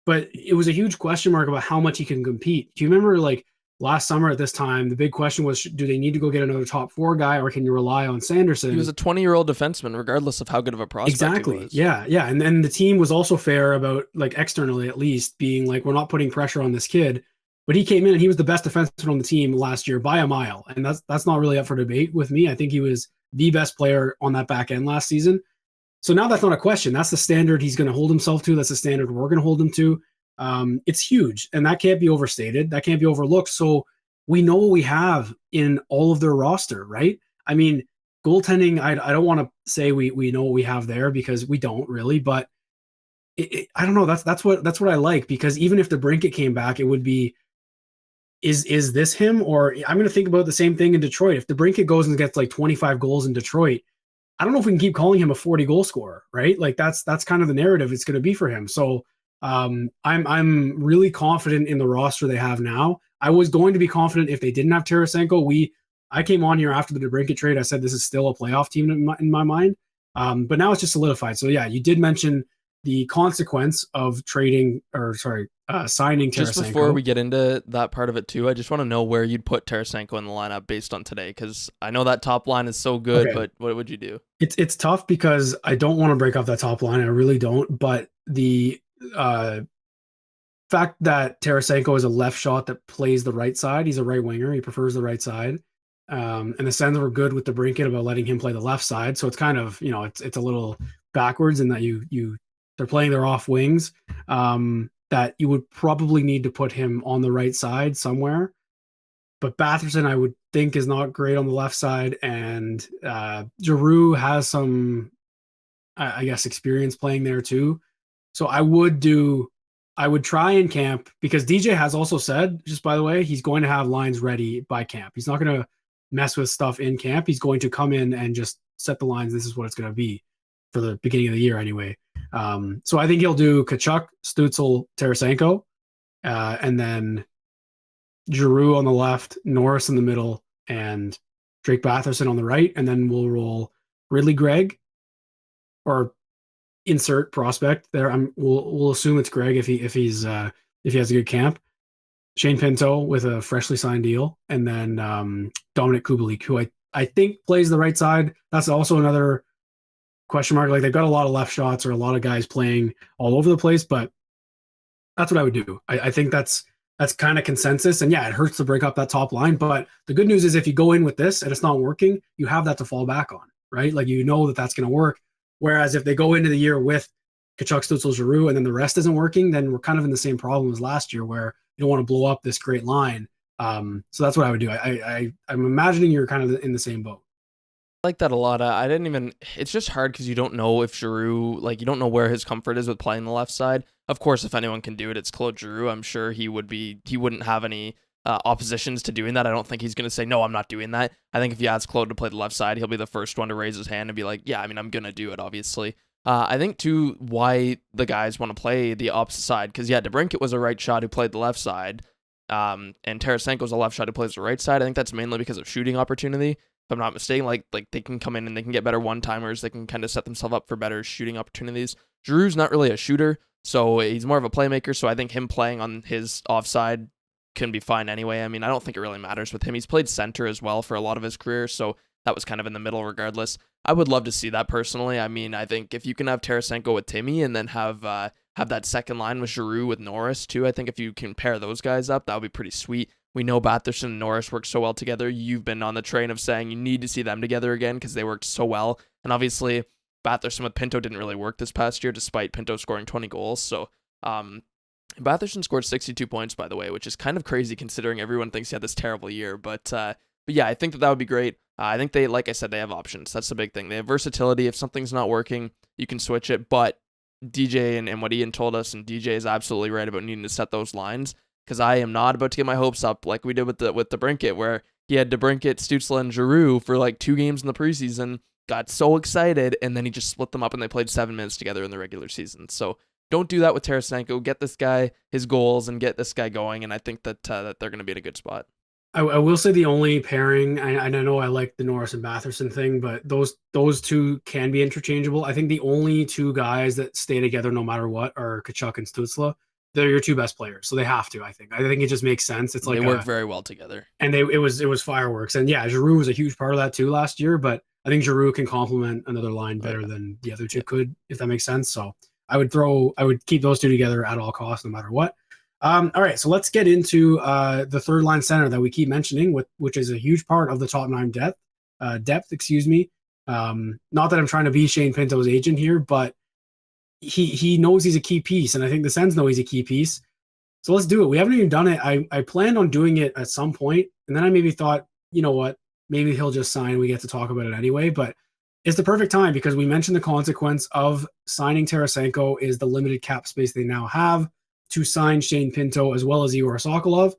but it was a huge question mark about how much he can compete. Do you remember like last summer at this time, the big question was, do they need to go get another top four guy or can you rely on Sanderson? He was a 20-year-old defenseman, regardless of how good of a prospect Exactly. he was. Yeah. Yeah. And then the team was also fair about like externally at least being like, we're not putting pressure on this kid. But he came in and he was the best defenseman on the team last year by a mile. And that's not really up for debate with me. I think he was the best player on that back end last season. So now that's not a question. That's the standard he's going to hold himself to. That's the standard we're going to hold him to. It's huge, and that can't be overstated. That can't be overlooked. So we know what we have in all of their roster, right? I mean, goaltending. I don't want to say we know what we have there because we don't really, but I don't know. That's what I like because even if the Brinket came back, it would be is this him? Or I'm going to think about the same thing in Detroit. If the Brinket goes and gets like 25 goals in Detroit, I don't know if we can keep calling him a 40 goal scorer, right? Like that's kind of the narrative it's going to be for him. So I'm really confident in the roster they have now. I was going to be confident if they didn't have Tarasenko. I came on here after the DeBrincat trade. I said this is still a playoff team in my mind, but now it's just solidified. So yeah, you did mention the consequence of signing Tarasenko. Just before we get into that part of it too, I just want to know where you'd put Tarasenko in the lineup based on today, because I know that top line is so good, Okay. but what would you do? It's tough because I don't want to break up that top line. I really don't. But the fact that Tarasenko is a left shot that plays the right side, he's a right winger. He prefers the right side. And the Sens were good with the Brinket about letting him play the left side. So it's kind of, it's a little backwards in that they're playing their off wings. That you would probably need to put him on the right side somewhere. But Batherson, I would think, is not great on the left side. And Giroux has some, I guess, experience playing there too. So I would try in camp because DJ has also said, just by the way, he's going to have lines ready by camp. He's not going to mess with stuff in camp. He's going to come in and just set the lines. This is what it's going to be for the beginning of the year anyway. So I think he'll do Tkachuk, Stützle, Tarasenko, and then Giroux on the left, Norris in the middle, and Drake Batherson on the right. And then we'll roll Ridley Gregg or insert prospect there. We'll assume it's Greg if he has a good camp. Shane Pinto with a freshly signed deal, and then Dominic Kubalik, who I think plays the right side. That's also another question mark. Like they've got a lot of left shots or a lot of guys playing all over the place, but that's what I would do. I think that's kind of consensus. And yeah, it hurts to break up that top line, but the good news is if you go in with this and it's not working, you have that to fall back on, right? Like you know that's going to work. Whereas if they go into the year with Tkachuk, Stützle, Giroux, and then the rest isn't working, then we're kind of in the same problem as last year where you don't want to blow up this great line. So that's what I would do. I'm imagining you're kind of in the same boat. I like that a lot. I didn't even. It's just hard because you don't know if Giroux, like you don't know where his comfort is with playing the left side. Of course, if anyone can do it, it's Claude Giroux. I'm sure he wouldn't have any oppositions to doing that. I don't think he's going to say, no, I'm not doing that. I think if you ask Claude to play the left side, he'll be the first one to raise his hand and be like, yeah, I mean, I'm going to do it, obviously. I think, too, why the guys want to play the opposite side, because, yeah, DeBrincat was a right shot who played the left side, and Tarasenko's a left shot who plays the right side. I think that's mainly because of shooting opportunity. If I'm not mistaken, like they can come in and they can get better one-timers. They can kind of set themselves up for better shooting opportunities. Giroux's not really a shooter, so he's more of a playmaker, so I think him playing on his offside can be fine anyway. I mean, I don't think it really matters with him. He's played center as well for a lot of his career, so that was kind of in the middle regardless. I would love to see that personally. I mean, I think if you can have Tarasenko with Timmy and then have that second line with Giroux with Norris too, I think if you can pair those guys up, that would be pretty sweet. We know Batherson and Norris work so well together. You've been on the train of saying you need to see them together again because they worked so well. And obviously, Batherson with Pinto didn't really work this past year despite Pinto scoring 20 goals. So, Batherson scored 62 points, by the way, which is kind of crazy considering everyone thinks he had this terrible year. But yeah, I think that would be great. I think like I said, they have options. That's the big thing. They have versatility. If something's not working, you can switch it. But DJ and what Ian told us, and DJ is absolutely right about needing to set those lines, because I am not about to get my hopes up like we did with the Brinket, where he had DeBrincat, Stützle, and Giroux for like 2 games in the preseason, got so excited, and then he just split them up and they played 7 minutes together in the regular season. So don't do that with Tarasenko. Get this guy his goals and get this guy going, and I think that they're going to be in a good spot. I will say the only pairing, and I know I like the Norris and Batherson thing, but those two can be interchangeable. I think the only 2 guys that stay together no matter what are Tkachuk and Stützle. They're your 2 best players, so they have to. I think it just makes sense. It's like they work very well together, and it was fireworks. And yeah, Giroux was a huge part of that too last year. But I think Giroux can complement another line better than the other 2 could, if that makes sense. So I would keep those 2 together at all costs, no matter what. All right, so let's get into the third line center that we keep mentioning, which is a huge part of the top 9 depth. Excuse me. Not that I'm trying to be Shane Pinto's agent here, but he knows he's a key piece, and I think the Sens know he's a key piece. So let's do it. We haven't even done it. I planned on doing it at some point, and then I maybe thought, you know what, maybe he'll just sign. We get to talk about it anyway, but it's the perfect time because we mentioned the consequence of signing Tarasenko is the limited cap space they now have to sign Shane Pinto as well as Igor Sokolov.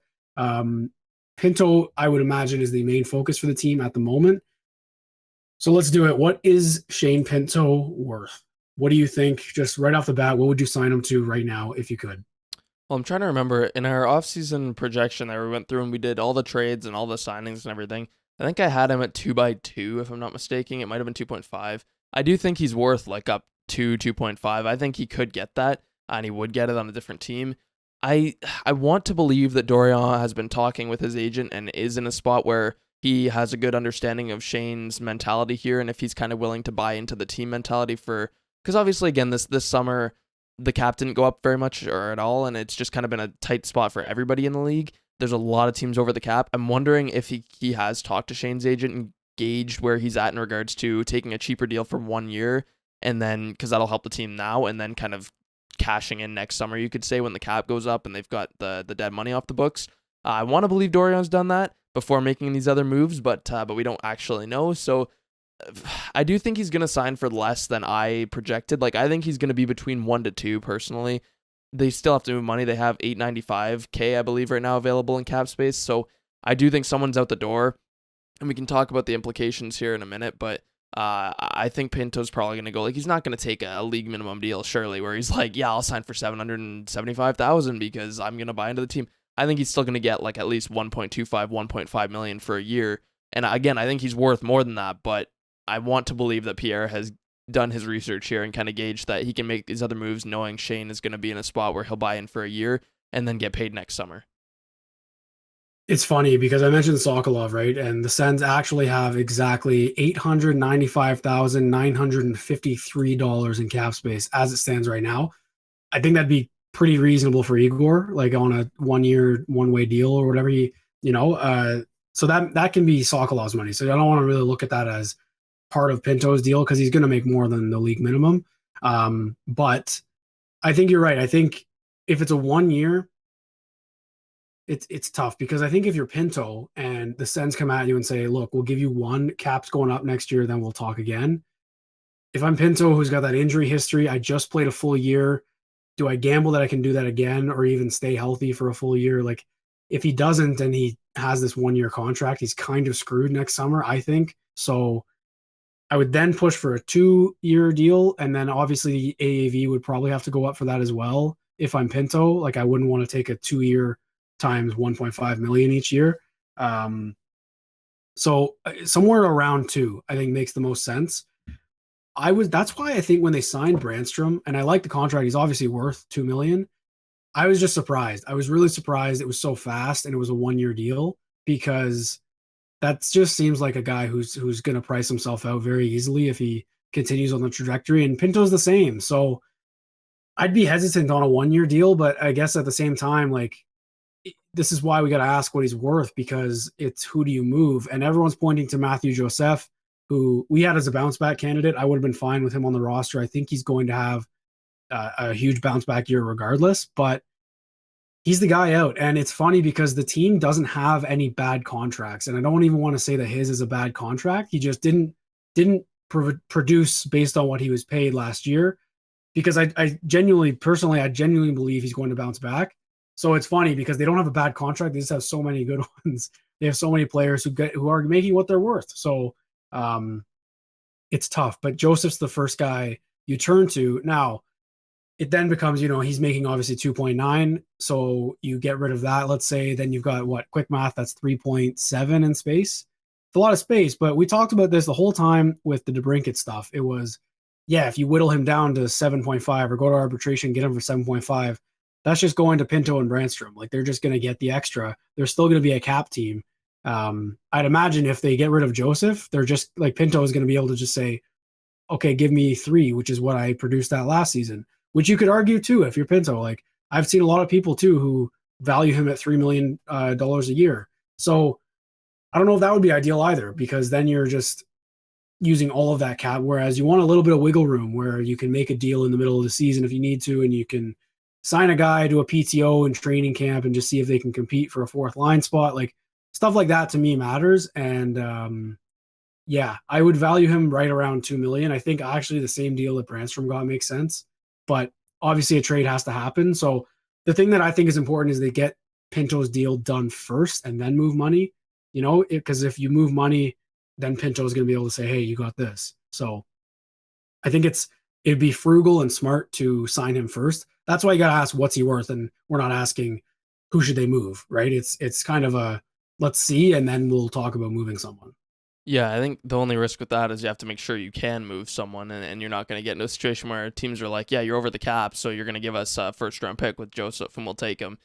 Pinto, I would imagine, is the main focus for the team at the moment. So let's do it. What is Shane Pinto worth? What do you think? Just right off the bat, what would you sign him to right now if you could? Well, I'm trying to remember in our offseason projection that we went through and we did all the trades and all the signings and everything. I think I had him at 2x2, if I'm not mistaken. It might have been 2.5. I do think he's worth like up to 2.5. I think he could get that, and he would get it on a different team. I want to believe that Dorian has been talking with his agent and is in a spot where he has a good understanding of Shane's mentality here, and if he's kind of willing to buy into the team mentality because obviously, again, this summer, the cap didn't go up very much or at all, and it's just kind of been a tight spot for everybody in the league. There's a lot of teams over the cap. I'm wondering if he has talked to Shane's agent and gauged where he's at in regards to taking a cheaper deal for 1 year, and then, because that'll help the team now, and then kind of cashing in next summer, you could say, when the cap goes up and they've got the dead money off the books. I want to believe Dorian's done that before making these other moves, but we don't actually know. So I do think he's going to sign for less than I projected. Like, I think he's going to be between 1 to 2 personally. They still have to move money. They have $895K, I believe, right now available in cap space. So I do think someone's out the door, and we can talk about the implications here in a minute, but I think Pinto's probably going to go, like, he's not going to take a league minimum deal, surely, where he's like, yeah, I'll sign for $775,000 because I'm going to buy into the team. I think he's still going to get like at least 1.25, 1.5 million for a year. And again, I think he's worth more than that, but I want to believe that Pierre has done his research here and kind of gauged that he can make these other moves knowing Shane is going to be in a spot where he'll buy in for a year and then get paid next summer. It's funny because I mentioned Sokolov, right? And the Sens actually have exactly $895,953 in cap space as it stands right now. I think that'd be pretty reasonable for Igor, like on a 1 year, one-way deal or whatever so that can be Sokolov's money. So I don't want to really look at that as part of Pinto's deal because he's going to make more than the league minimum. But I think you're right. I think if it's a 1 year, it's tough because I think if you're Pinto and the Sens come at you and say, look, we'll give you 1, cap's going up next year, then we'll talk again. If I'm Pinto, who's got that injury history, I just played a full year. Do I gamble that I can do that again or even stay healthy for a full year? Like, if he doesn't and he has this 1 year contract, he's kind of screwed next summer, I think. So I would then push for a 2-year deal. And then obviously the AAV would probably have to go up for that as well. If I'm Pinto, like, I wouldn't want to take a 2-year times 1.5 million each year. So somewhere around 2, I think makes the most sense. That's why I think when they signed Brandstrom, and I like the contract, he's obviously worth 2 million. I was just surprised. I was really surprised it was so fast and it was a 1 year deal because that just seems like a guy who's going to price himself out very easily if he continues on the trajectory. And Pinto's the same. So I'd be hesitant on a 1 year deal, but I guess at the same time, like, this is why we got to ask what he's worth because it's who do you move? And everyone's pointing to Matthew Joseph, who we had as a bounce back candidate. I would have been fine with him on the roster. I think he's going to have a huge bounce back year regardless, but he's the guy out. And it's funny because the team doesn't have any bad contracts. And I don't even want to say that his is a bad contract. He just didn't produce based on what he was paid last year. because I genuinely, personally, I genuinely believe he's going to bounce back. So it's funny because they don't have a bad contract. They just have so many good ones. They have so many players who are making what they're worth. So it's tough. But Joseph's the first guy you turn to. Now, it then becomes, he's making obviously 2.9. So you get rid of that. Let's say then you've got what, quick math, that's 3.7 in space. It's a lot of space, but we talked about this the whole time with the DeBrincat stuff. It was, yeah, if you whittle him down to 7.5 or go to arbitration, get him for 7.5, that's just going to Pinto and Brandstrom. Like they're just going to get the extra. They're still going to be a cap team. I'd imagine if they get rid of Joseph, they're just like Pinto is going to be able to just say, okay, give me 3, which is what I produced that last season, which you could argue too if you're Pinto. Like I've seen a lot of people too who value him at $3 million a year. So I don't know if that would be ideal either, because then you're just using all of that cap. Whereas you want a little bit of wiggle room where you can make a deal in the middle of the season if you need to, and you can sign a guy to a PTO and training camp and just see if they can compete for a fourth line spot. Like stuff like that to me matters. And yeah, I would value him right around 2 million. I think actually the same deal that Brandstrom got makes sense, but obviously a trade has to happen. So the thing that I think is important is they get Pinto's deal done first and then move money, because if you move money, then Pinto is going to be able to say, hey, you got this. So I think it'd be frugal and smart to sign him first. That's why you got to ask, what's he worth? And we're not asking who should they move, right? It's kind of a, let's see, and then we'll talk about moving someone. Yeah, I think the only risk with that is you have to make sure you can move someone, and you're not going to get into a situation where teams are like, yeah, you're over the cap, so you're going to give us a first-round pick with Joseph, and we'll take him.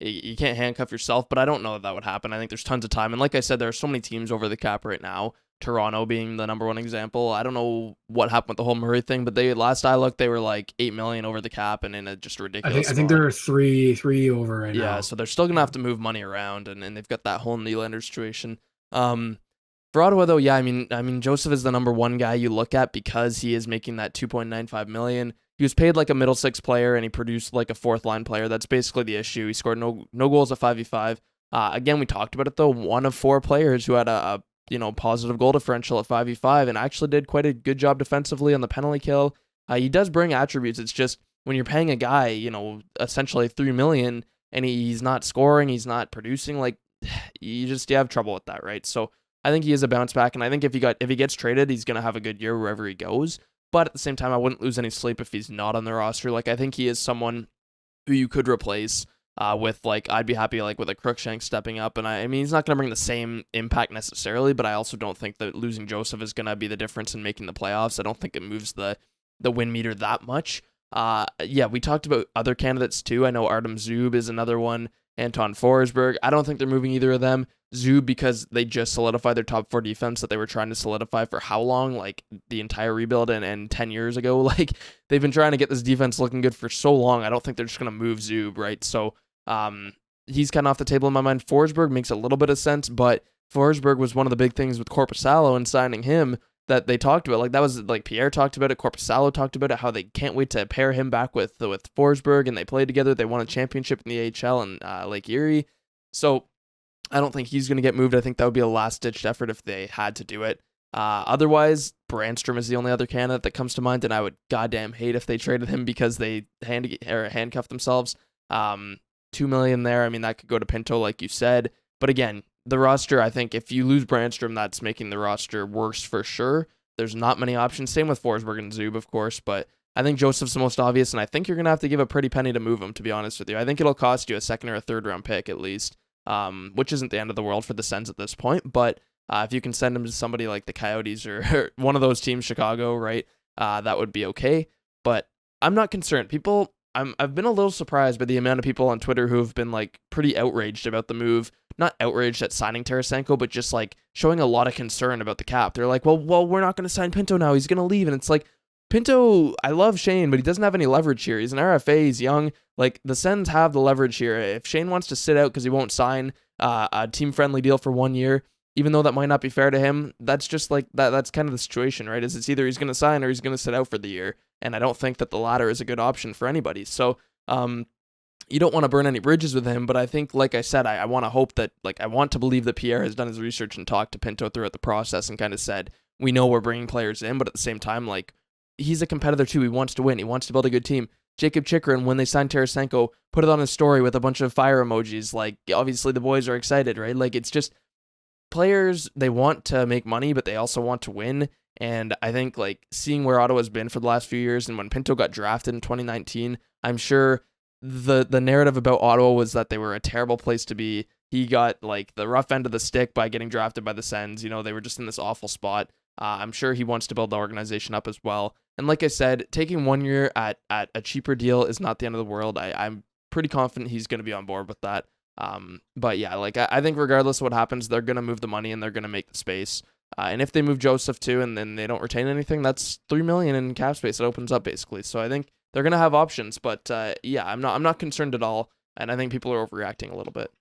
You can't handcuff yourself, but I don't know that would happen. I think there's tons of time, and like I said, there are so many teams over the cap right now, Toronto being the number one example. I don't know what happened with the whole Murray thing, but last I looked, they were like $8 million over the cap and in a just ridiculous I think they're three over right now. Yeah, so they're still going to have to move money around, and they've got that whole Nylander situation. For Ottawa, though, yeah, I mean, Joseph is the number one guy you look at because he is making that $2.95 million. He was paid like a middle six player, and he produced like a fourth line player. That's basically the issue. He scored no goals at 5v5. Again, we talked about it though. One of 4 players who had a positive goal differential at 5v5, and actually did quite a good job defensively on the penalty kill. He does bring attributes. It's just when you're paying a guy, essentially $3 million, and he's not scoring, he's not producing, like you have trouble with that, right? So I think he is a bounce back, and I think if he gets traded, he's going to have a good year wherever he goes. But at the same time, I wouldn't lose any sleep if he's not on the roster. Like I think he is someone who you could replace with, like, I'd be happy like with a Crookshank stepping up, and I mean he's not going to bring the same impact necessarily, but I also don't think that losing Joseph is going to be the difference in making the playoffs. I don't think it moves the win meter that much. Yeah, we talked about other candidates too. I know Artem Zub is another one. Anton Forsberg. I don't think they're moving either of them. Zub, because they just solidified their top 4 defense that they were trying to solidify for how long? Like the entire rebuild and 10 years ago. Like they've been trying to get this defense looking good for so long. I don't think they're just going to move Zub, right? So he's kind of off the table in my mind. Forsberg makes a little bit of sense, but Forsberg was one of the big things with Korpisalo and signing him that they talked about. Like that was like Pierre talked about it, Korpisalo talked about it, how they can't wait to pair him back with Forsberg, and they played together. They won a championship in the AHL in Lake Erie. So I don't think he's going to get moved. I think that would be a last-ditched effort if they had to do it. Otherwise, Brandstrom is the only other candidate that comes to mind, and I would goddamn hate if they traded him because they handcuffed themselves. $2 million there. I mean, that could go to Pinto, like you said. But again, the roster, I think if you lose Brandstrom, that's making the roster worse for sure. There's not many options. Same with Forsberg and Zub, of course, but I think Joseph's the most obvious, and I think you're going to have to give a pretty penny to move him, to be honest with you. I think it'll cost you a second or a third round pick at least, which isn't the end of the world for the Sens at this point, but if you can send him to somebody like the Coyotes or one of those teams, Chicago, right, that would be okay. But I'm not concerned. I've been a little surprised by the amount of people on Twitter who have been like pretty outraged about the move. Not outraged at signing Tarasenko, but just like showing a lot of concern about the cap. They're like, well, we're not going to sign Pinto now. He's going to leave. And it's like, Pinto, I love Shane, but he doesn't have any leverage here. He's an RFA. He's young. Like the Sens have the leverage here. If Shane wants to sit out because he won't sign a team-friendly deal for 1 year, even though that might not be fair to him, that's just like that. That's kind of the situation, right? Is it's either he's going to sign or he's going to sit out for the year. And I don't think that the latter is a good option for anybody. So, you don't want to burn any bridges with him, but I think, like I said, I want to hope that, like, I want to believe that Pierre has done his research and talked to Pinto throughout the process and kind of said, we know we're bringing players in, but at the same time, like, he's a competitor too. He wants to win. He wants to build a good team. Jacob Chikrin, when they signed Tarasenko, put it on his story with a bunch of fire emojis. Like, obviously the boys are excited, right? Like, it's just players, they want to make money, but they also want to win. And I think, like, seeing where Ottawa's been for the last few years, and when Pinto got drafted in 2019, I'm sure the narrative about Ottawa was that they were a terrible place to be. He got, like, the rough end of the stick by getting drafted by the Sens. You know, they were just in this awful spot. I'm sure he wants to build the organization up as well. And like I said, taking 1 year at a cheaper deal is not the end of the world. I'm pretty confident he's going to be on board with that. But yeah, like I think regardless of what happens, they're going to move the money and they're going to make the space. And if they move Joseph too, and then they don't retain anything, that's $3 million in cap space. It opens up basically. So I think they're going to have options. But yeah, I'm not concerned at all. And I think people are overreacting a little bit.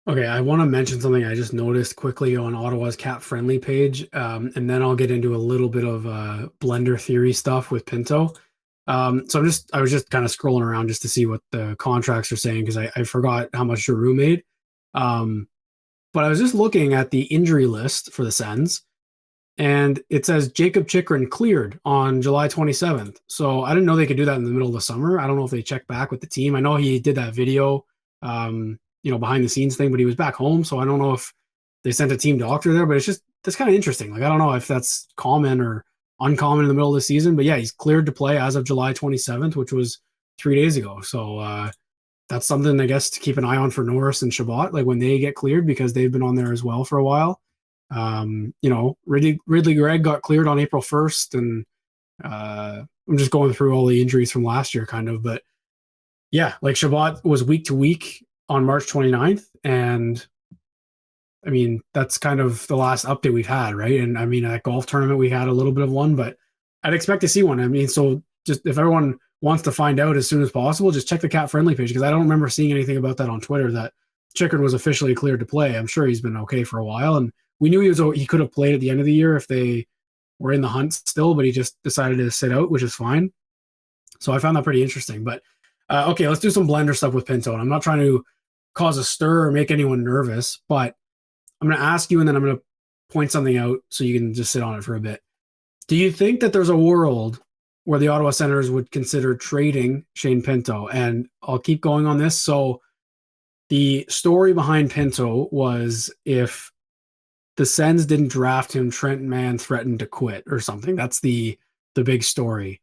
Okay, I want to mention something I just noticed quickly on Ottawa's cap friendly page, and then I'll get into a little bit of blender theory stuff with Pinto. So I was just kind of scrolling around just to see what the contracts are saying because I forgot how much Giroux made. But I was just looking at the injury list for the Sens, and it says Jacob Chikrin cleared on July 27th. So I didn't know they could do that in the middle of the summer. I don't know if they checked back with the team. I know he did that video. Behind the scenes thing, but he was back home. So I don't know if they sent a team doctor there, but that's kind of interesting. Like, I don't know if that's common or uncommon in the middle of the season, but yeah, he's cleared to play as of July 27th, which was 3 days ago. So that's something, I guess, to keep an eye on for Norris and Shabbat, like when they get cleared, because they've been on there as well for a while. Ridley Gregg got cleared on April 1st, and I'm just going through all the injuries from last year kind of, but yeah, like Shabbat was week to week on March 29th. And I mean, that's kind of the last update we've had, right? And I mean, at golf tournament, we had a little bit of one, but I'd expect to see one. I mean, so just if everyone wants to find out as soon as possible, just check the cap friendly page, because I don't remember seeing anything about that on Twitter that Chikrin was officially cleared to play. I'm sure he's been okay for a while. And we knew he could have played at the end of the year if they were in the hunt still, but he just decided to sit out, which is fine. So I found that pretty interesting. But okay, let's do some blender stuff with Pinto. And I'm not trying to cause a stir or make anyone nervous, but I'm going to ask you and then I'm going to point something out so you can just sit on it for a bit. Do you think that there's a world where the Ottawa Senators would consider trading Shane Pinto? And I'll keep going on this. So the story behind Pinto was if the Sens didn't draft him, Trent Mann threatened to quit or something. That's the big story.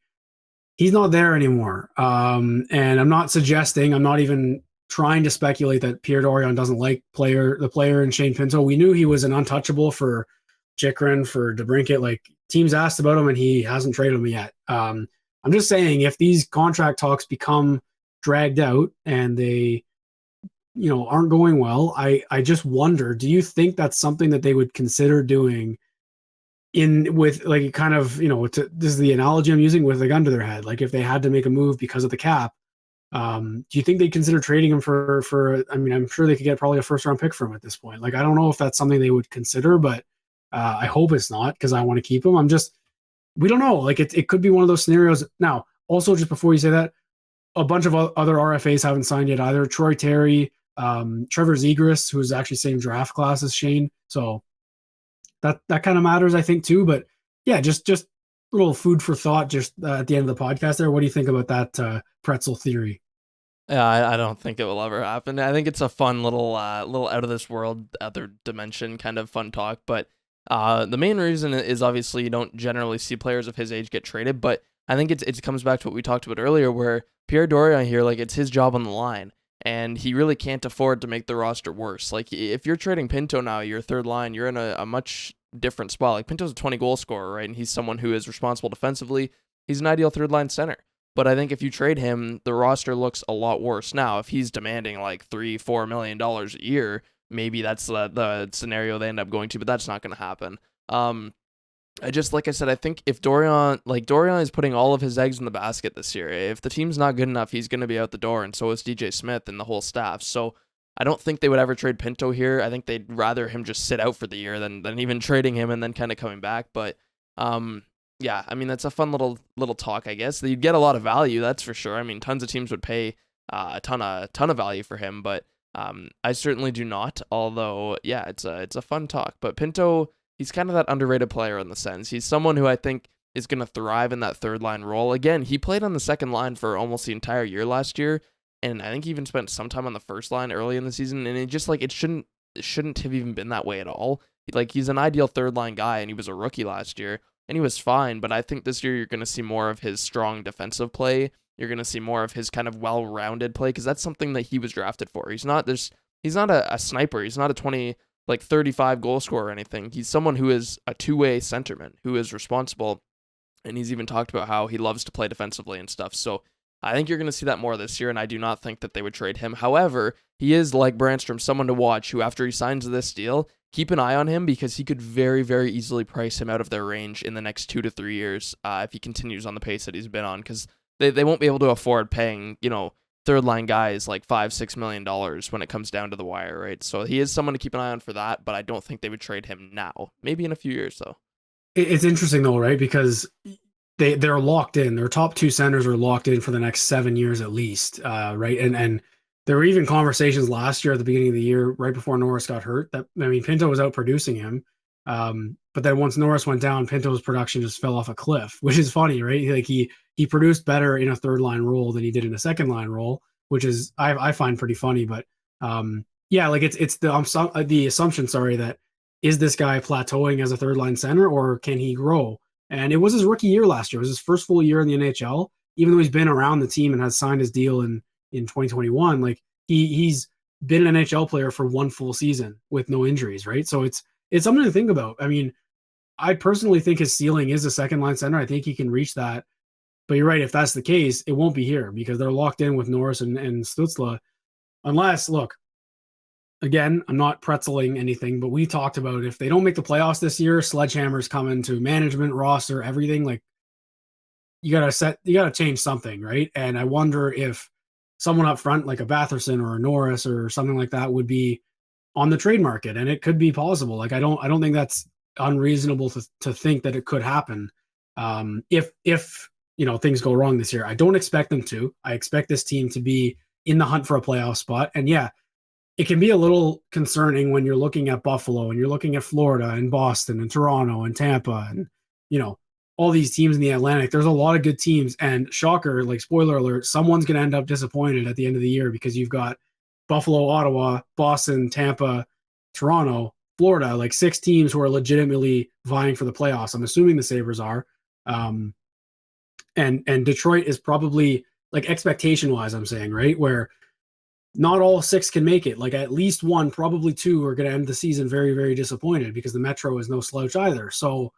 He's not there anymore. And I'm not suggesting, I'm not even trying to speculate that Pierre Dorion doesn't like the player in Shane Pinto. We knew he was an untouchable for Chikrin, for DeBrincat. Like, teams asked about him and he hasn't traded him yet. I'm just saying, if these contract talks become dragged out and they, aren't going well, I just wonder, do you think that's something that they would consider doing with like kind of, this is the analogy I'm using, with a gun to their head. Like, if they had to make a move because of the cap, do you think they'd consider trading him for I mean, I'm sure they could get probably a first round pick for him at this point. Like, I don't know if that's something they would consider, but I hope it's not, because I want to keep him. We don't know. Like, it could be one of those scenarios. Now, also, just before you say that, a bunch of other RFAs haven't signed yet either. Troy Terry, Trevor Zegras, who's actually same draft class as Shane. So that kind of matters, I think, too. But yeah, just little food for thought just at the end of the podcast there. What do you think about that pretzel theory? Yeah, I don't think it will ever happen. I think it's a fun little out of this world, other dimension kind of fun talk. But the main reason is obviously you don't generally see players of his age get traded. But I think it comes back to what we talked about earlier, where Pierre Dorion here, like, it's his job on the line, and he really can't afford to make the roster worse. Like, if you're trading Pinto now, your third line, you're in a much different spot. Like, Pinto's a 20 goal scorer, right? And he's someone who is responsible defensively. He's an ideal third line center. But I think if you trade him, the roster looks a lot worse. Now, if he's demanding like $3-4 million a year, maybe that's the scenario they end up going to, but that's not going to happen. Like I said, I think if Dorion is putting all of his eggs in the basket this year. If the team's not good enough, he's going to be out the door, and so is DJ Smith and the whole staff. So I don't think they would ever trade Pinto here. I think they'd rather him just sit out for the year than even trading him and then kind of coming back. But yeah, I mean, that's a fun little talk, I guess. You'd get a lot of value, that's for sure. I mean, tons of teams would pay a ton of value for him, but I certainly do not. Although, yeah, it's a fun talk. But Pinto, he's kind of that underrated player in the sense. He's someone who I think is going to thrive in that third line role. Again, he played on the second line for almost the entire year last year, and I think he even spent some time on the first line early in the season, and it just like it shouldn't have even been that way at all. Like, he's an ideal third line guy, and he was a rookie last year, and he was fine, but I think this year you're going to see more of his strong defensive play. You're going to see more of his kind of well-rounded play, because that's something that he was drafted for. He's not a sniper. He's not a 35 goal scorer or anything. He's someone who is a two-way centerman, who is responsible, and he's even talked about how he loves to play defensively and stuff. So I think you're going to see that more this year, and I do not think that they would trade him. However, he is, like Brandstrom, someone to watch who, after he signs this deal, keep an eye on him, because he could very, very easily price him out of their range in the next 2 to 3 years if he continues on the pace that he's been on, because they won't be able to afford paying, third line guys like $5-6 million when it comes down to the wire, right? So he is someone to keep an eye on for that, but I don't think they would trade him now. Maybe in a few years, though. It's interesting though, right? Because they're locked in. Their top two centers are locked in for the next 7 years at least, right? And there were even conversations last year at the beginning of the year, right before Norris got hurt, that Pinto was out producing him. But then once Norris went down, Pinto's production just fell off a cliff, which is funny, right? Like he produced better in a third line role than he did in a second line role, which is I find pretty funny. But yeah, like it's the assumption, sorry, that is this guy plateauing as a third line center, or can he grow? And it was his rookie year last year. It was his first full year in the NHL, even though he's been around the team and has signed his deal in 2021. Like he's been an NHL player for one full season with no injuries, right? So it's something to think about. I mean, I personally think his ceiling is a second line center. I think he can reach that. But you're right, if that's the case, it won't be here because they're locked in with Norris and Stützle. Unless, look, again, I'm not pretzeling anything, but we talked about if they don't make the playoffs this year, sledgehammers coming to management, roster, everything. Like you gotta change something, right? And I wonder if someone up front like a Batherson or a Norris or something like that would be on the trade market, and it could be possible. Like I don't think that's unreasonable to think that it could happen. If things go wrong this year, I don't expect them to. I expect this team to be in the hunt for a playoff spot, and yeah, it can be a little concerning when you're looking at Buffalo and you're looking at Florida and Boston and Toronto and Tampa and all these teams in the Atlantic. There's a lot of good teams, and shocker, like spoiler alert, someone's going to end up disappointed at the end of the year because you've got Buffalo, Ottawa, Boston, Tampa, Toronto, Florida, like 6 teams who are legitimately vying for the playoffs. I'm assuming the Sabres are. And Detroit is probably, like, expectation-wise, I'm saying, right, where not all 6 can make it. Like at least 1, probably 2 are going to end the season very, very disappointed because the Metro is no slouch either. So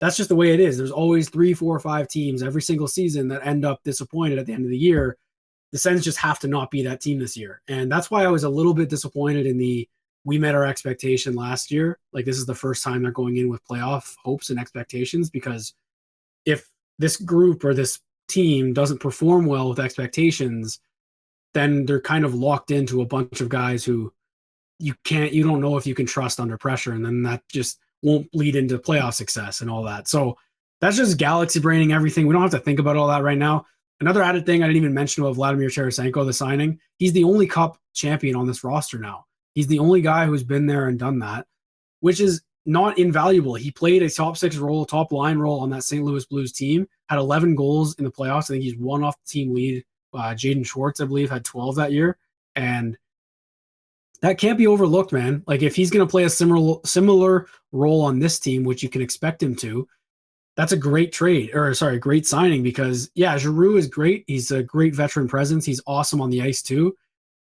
that's just the way it is. There's always 3, 4, 5 teams every single season that end up disappointed at the end of the year. The Sens just have to not be that team this year. And that's why I was a little bit disappointed in we met our expectation last year. Like this is the first time they're going in with playoff hopes and expectations, because if this group or this team doesn't perform well with expectations, then they're kind of locked into a bunch of guys who you don't know if you can trust under pressure. And then that just won't lead into playoff success and all that. So that's just galaxy braining everything. We don't have to think about all that right now. Another added thing I didn't even mention about Vladimir Tarasenko, the signing. He's the only cup champion on this roster now. He's the only guy who's been there and done that, which is not invaluable. He played a top 6 role, top line role on that St. Louis Blues team, had 11 goals in the playoffs. I think he's one off the team lead. Jaden Schwartz, I believe, had 12 that year. And that can't be overlooked, man. Like if he's going to play a similar role on this team, which you can expect him to, that's a great great signing, because yeah, Giroux is great. He's a great veteran presence. He's awesome on the ice too,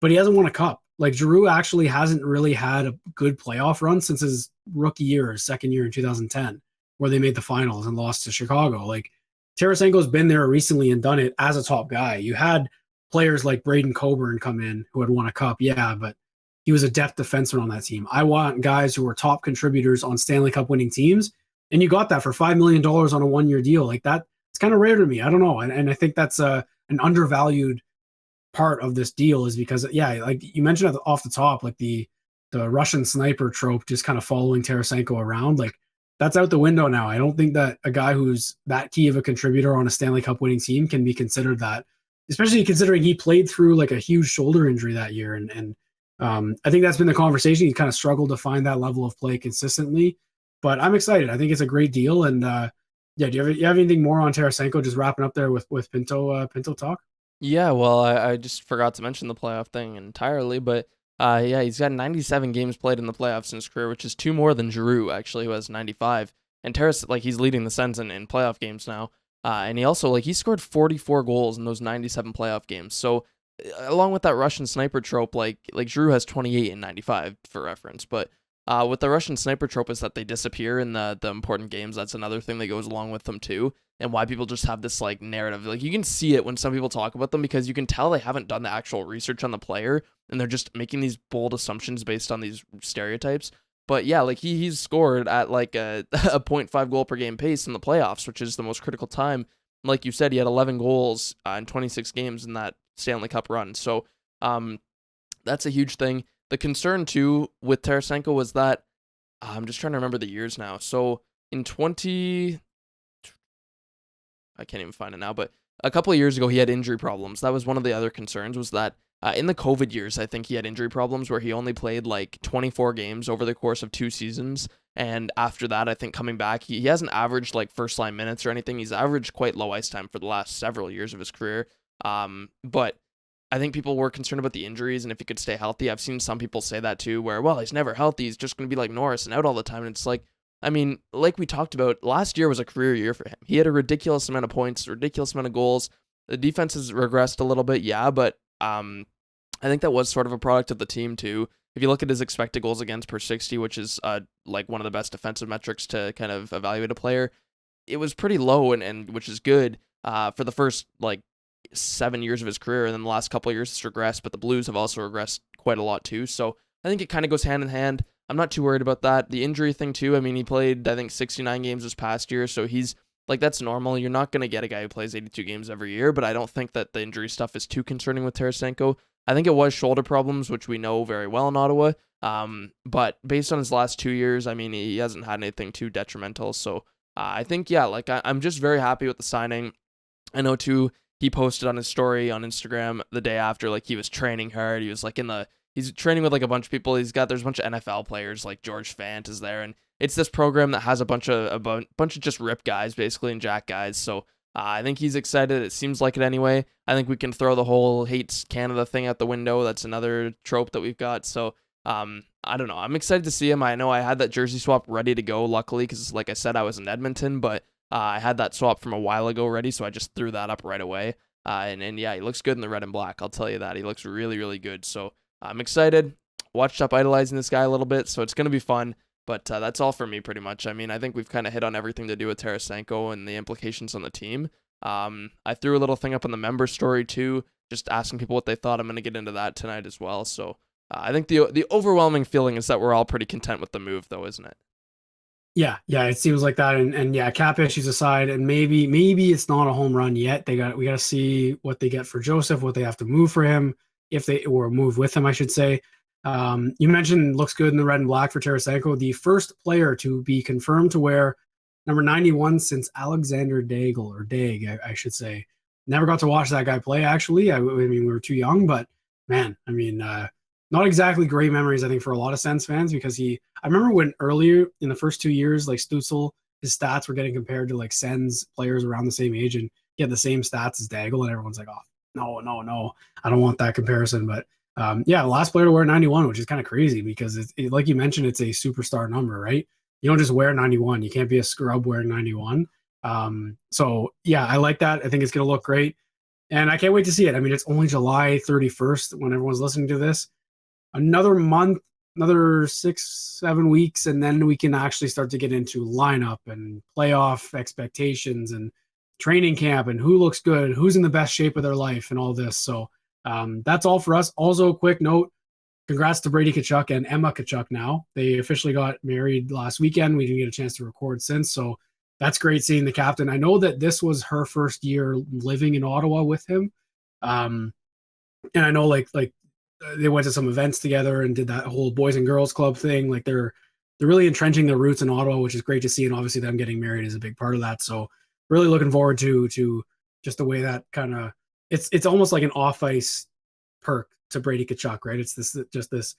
but he hasn't won a cup. Like Giroux actually hasn't really had a good playoff run since his rookie year, his second year in 2010, where they made the finals and lost to Chicago. Like Tarasenko's been there recently and done it as a top guy. You had players like Braden Coburn come in who had won a cup, yeah, but he was a depth defenseman on that team. I want guys who were top contributors on Stanley Cup winning teams, and you got that for $5 million on a 1-year deal. Like that, it's kind of rare to me. I don't know, and I think that's an undervalued part of this deal, is because yeah, like you mentioned off the top, like the Russian sniper trope, just kind of following Tarasenko around, like that's out the window now. I don't think that a guy who's that key of a contributor on a Stanley Cup winning team can be considered that, especially considering he played through like a huge shoulder injury that year. And I think that's been the conversation. He kind of struggled to find that level of play consistently, but I'm excited. I think it's a great deal. And Yeah, you have anything more on Tarasenko? Just wrapping up there with Pinto talk. Yeah, well, I just forgot to mention the playoff thing entirely, but yeah, he's got 97 games played in the playoffs in his career, which is two more than Giroux, actually, who has 95. And Taras, like, he's leading the Sens in playoff games now. And he also, like, he scored 44 goals in those 97 playoff games. So, along with that Russian sniper trope, like Giroux has 28 and 95 for reference. But with the Russian sniper trope is that they disappear in the important games. That's another thing that goes along with them, too, and why people just have this like narrative. Like, you can see it when some people talk about them because you can tell they haven't done the actual research on the player and they're just making these bold assumptions based on these stereotypes. But yeah, like he's scored at like a point 0.5 goal per game pace in the playoffs, which is the most critical time. Like you said, he had 11 goals in 26 games in that Stanley Cup run. So that's a huge thing. The concern too with Tarasenko was that I'm just trying to remember the years now. So in 20, I can't even find it now, but a couple of years ago, he had injury problems. That was one of the other concerns, was that in the COVID years, I think he had injury problems where he only played like 24 games over the course of 2 seasons. And after that, I think coming back, he hasn't averaged like first line minutes or anything. He's averaged quite low ice time for the last several years of his career. But I think people were concerned about the injuries and if he could stay healthy. I've seen some people say that too, where, well, he's never healthy. He's just going to be like Norris and out all the time. And it's like, I mean, like we talked about, last year was a career year for him. He had a ridiculous amount of points, ridiculous amount of goals. The defense has regressed a little bit, yeah, but I think that was sort of a product of the team too. If you look at his expected goals against per 60, which is like one of the best defensive metrics to kind of evaluate a player, it was pretty low, and which is good for the first like 7 years of his career, and then the last couple of years it's regressed, but the Blues have also regressed quite a lot too. So I think it kind of goes hand in hand. I'm not too worried about that. The injury thing too, I mean, he played, I think, 69 games this past year, so he's, like, that's normal. You're not going to get a guy who plays 82 games every year, but I don't think that the injury stuff is too concerning with Tarasenko. I think it was shoulder problems, which we know very well in Ottawa, but based on his last 2 years, I mean, he hasn't had anything too detrimental, so I think, yeah, like, I'm just very happy with the signing. I know, too, he posted on his story on Instagram the day after, like, he was training hard. He was, like, he's training with like a bunch of people. There's a bunch of NFL players, like George Fant is there, and it's this program that has a bunch of just rip guys basically and jack guys. So I think he's excited. It seems like it anyway. I think we can throw the whole hates Canada thing out the window. That's another trope that we've got. So I don't know. I'm excited to see him. I know I had that jersey swap ready to go, luckily, because like I said, I was in Edmonton, but I had that swap from a while ago ready, so I just threw that up right away. And yeah, he looks good in the red and black. I'll tell you that. He looks really, really good. So I'm excited. Watched up idolizing this guy a little bit, so it's going to be fun. But that's all for me, pretty much. I mean, I think we've kind of hit on everything to do with Tarasenko and the implications on the team. I threw a little thing up on the member story, too, just asking people what they thought. I'm going to get into that tonight as well. So I think the overwhelming feeling is that we're all pretty content with the move, though, isn't it? Yeah, it seems like that, and yeah, cap issues aside, and maybe it's not a home run yet. We got to see what they get for Joseph, what they have to move for him, if they or move with him, I should say. You mentioned looks good in the red and black for Tarasenko, the first player to be confirmed to wear number 91 since Alexander Daigle, or Dag, I should say. Never got to watch that guy play, actually. I mean, we were too young, but man, I mean, not exactly great memories, I think, for a lot of Sens fans, because I remember when earlier in the first 2 years, like Stützle, his stats were getting compared to like Sens players around the same age, and he had the same stats as Daigle, and everyone's like, oh, no, I don't want that comparison. But yeah, the last player to wear 91, which is kind of crazy because like you mentioned, it's a superstar number, right? You don't just wear 91. You can't be a scrub wearing 91. So yeah, I like that. I think it's going to look great. And I can't wait to see it. I mean, it's only July 31st when everyone's listening to this. Another month, another 6-7 weeks, and then we can actually start to get into lineup and playoff expectations and training camp and who looks good, who's in the best shape of their life, and all this. So that's all for us. Also, a quick note, congrats to Brady Tkachuk and Emma Tkachuk now. They officially got married last weekend. We didn't get a chance to record since, so that's great seeing the captain. I know that this was her first year living in Ottawa with him. And I know like they went to some events together and did that whole Boys and Girls Club thing. Like they're really entrenching their roots in Ottawa, which is great to see. And obviously them getting married is a big part of that. So really looking forward to just the way that kind of it's almost like an off ice perk to Brady Tkachuk, right? It's this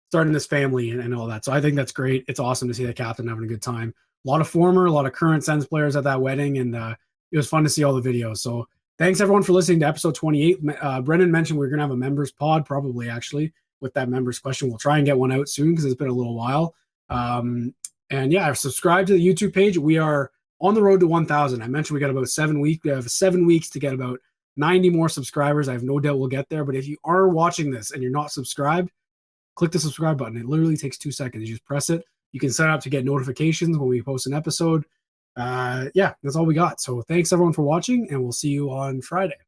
starting this family and all that. So I think that's great. It's awesome to see the captain having a good time. a lot of former, a lot of current Sens players at that wedding, and it was fun to see all the videos. So thanks everyone for listening to episode 28. Brennan mentioned we're going to have a members pod, probably actually, with that members question. We'll try and get one out soon because it's been a little while. And yeah, subscribe to the YouTube page. We are on the road to 1,000. I mentioned we got about 7 weeks. We have 7 weeks to get about 90 more subscribers. I have no doubt we'll get there. But if you are watching this and you're not subscribed, click the subscribe button. It literally takes 2 seconds. You just press it. You can set up to get notifications when we post an episode. Yeah, that's all we got. So thanks everyone for watching, and we'll see you on Friday.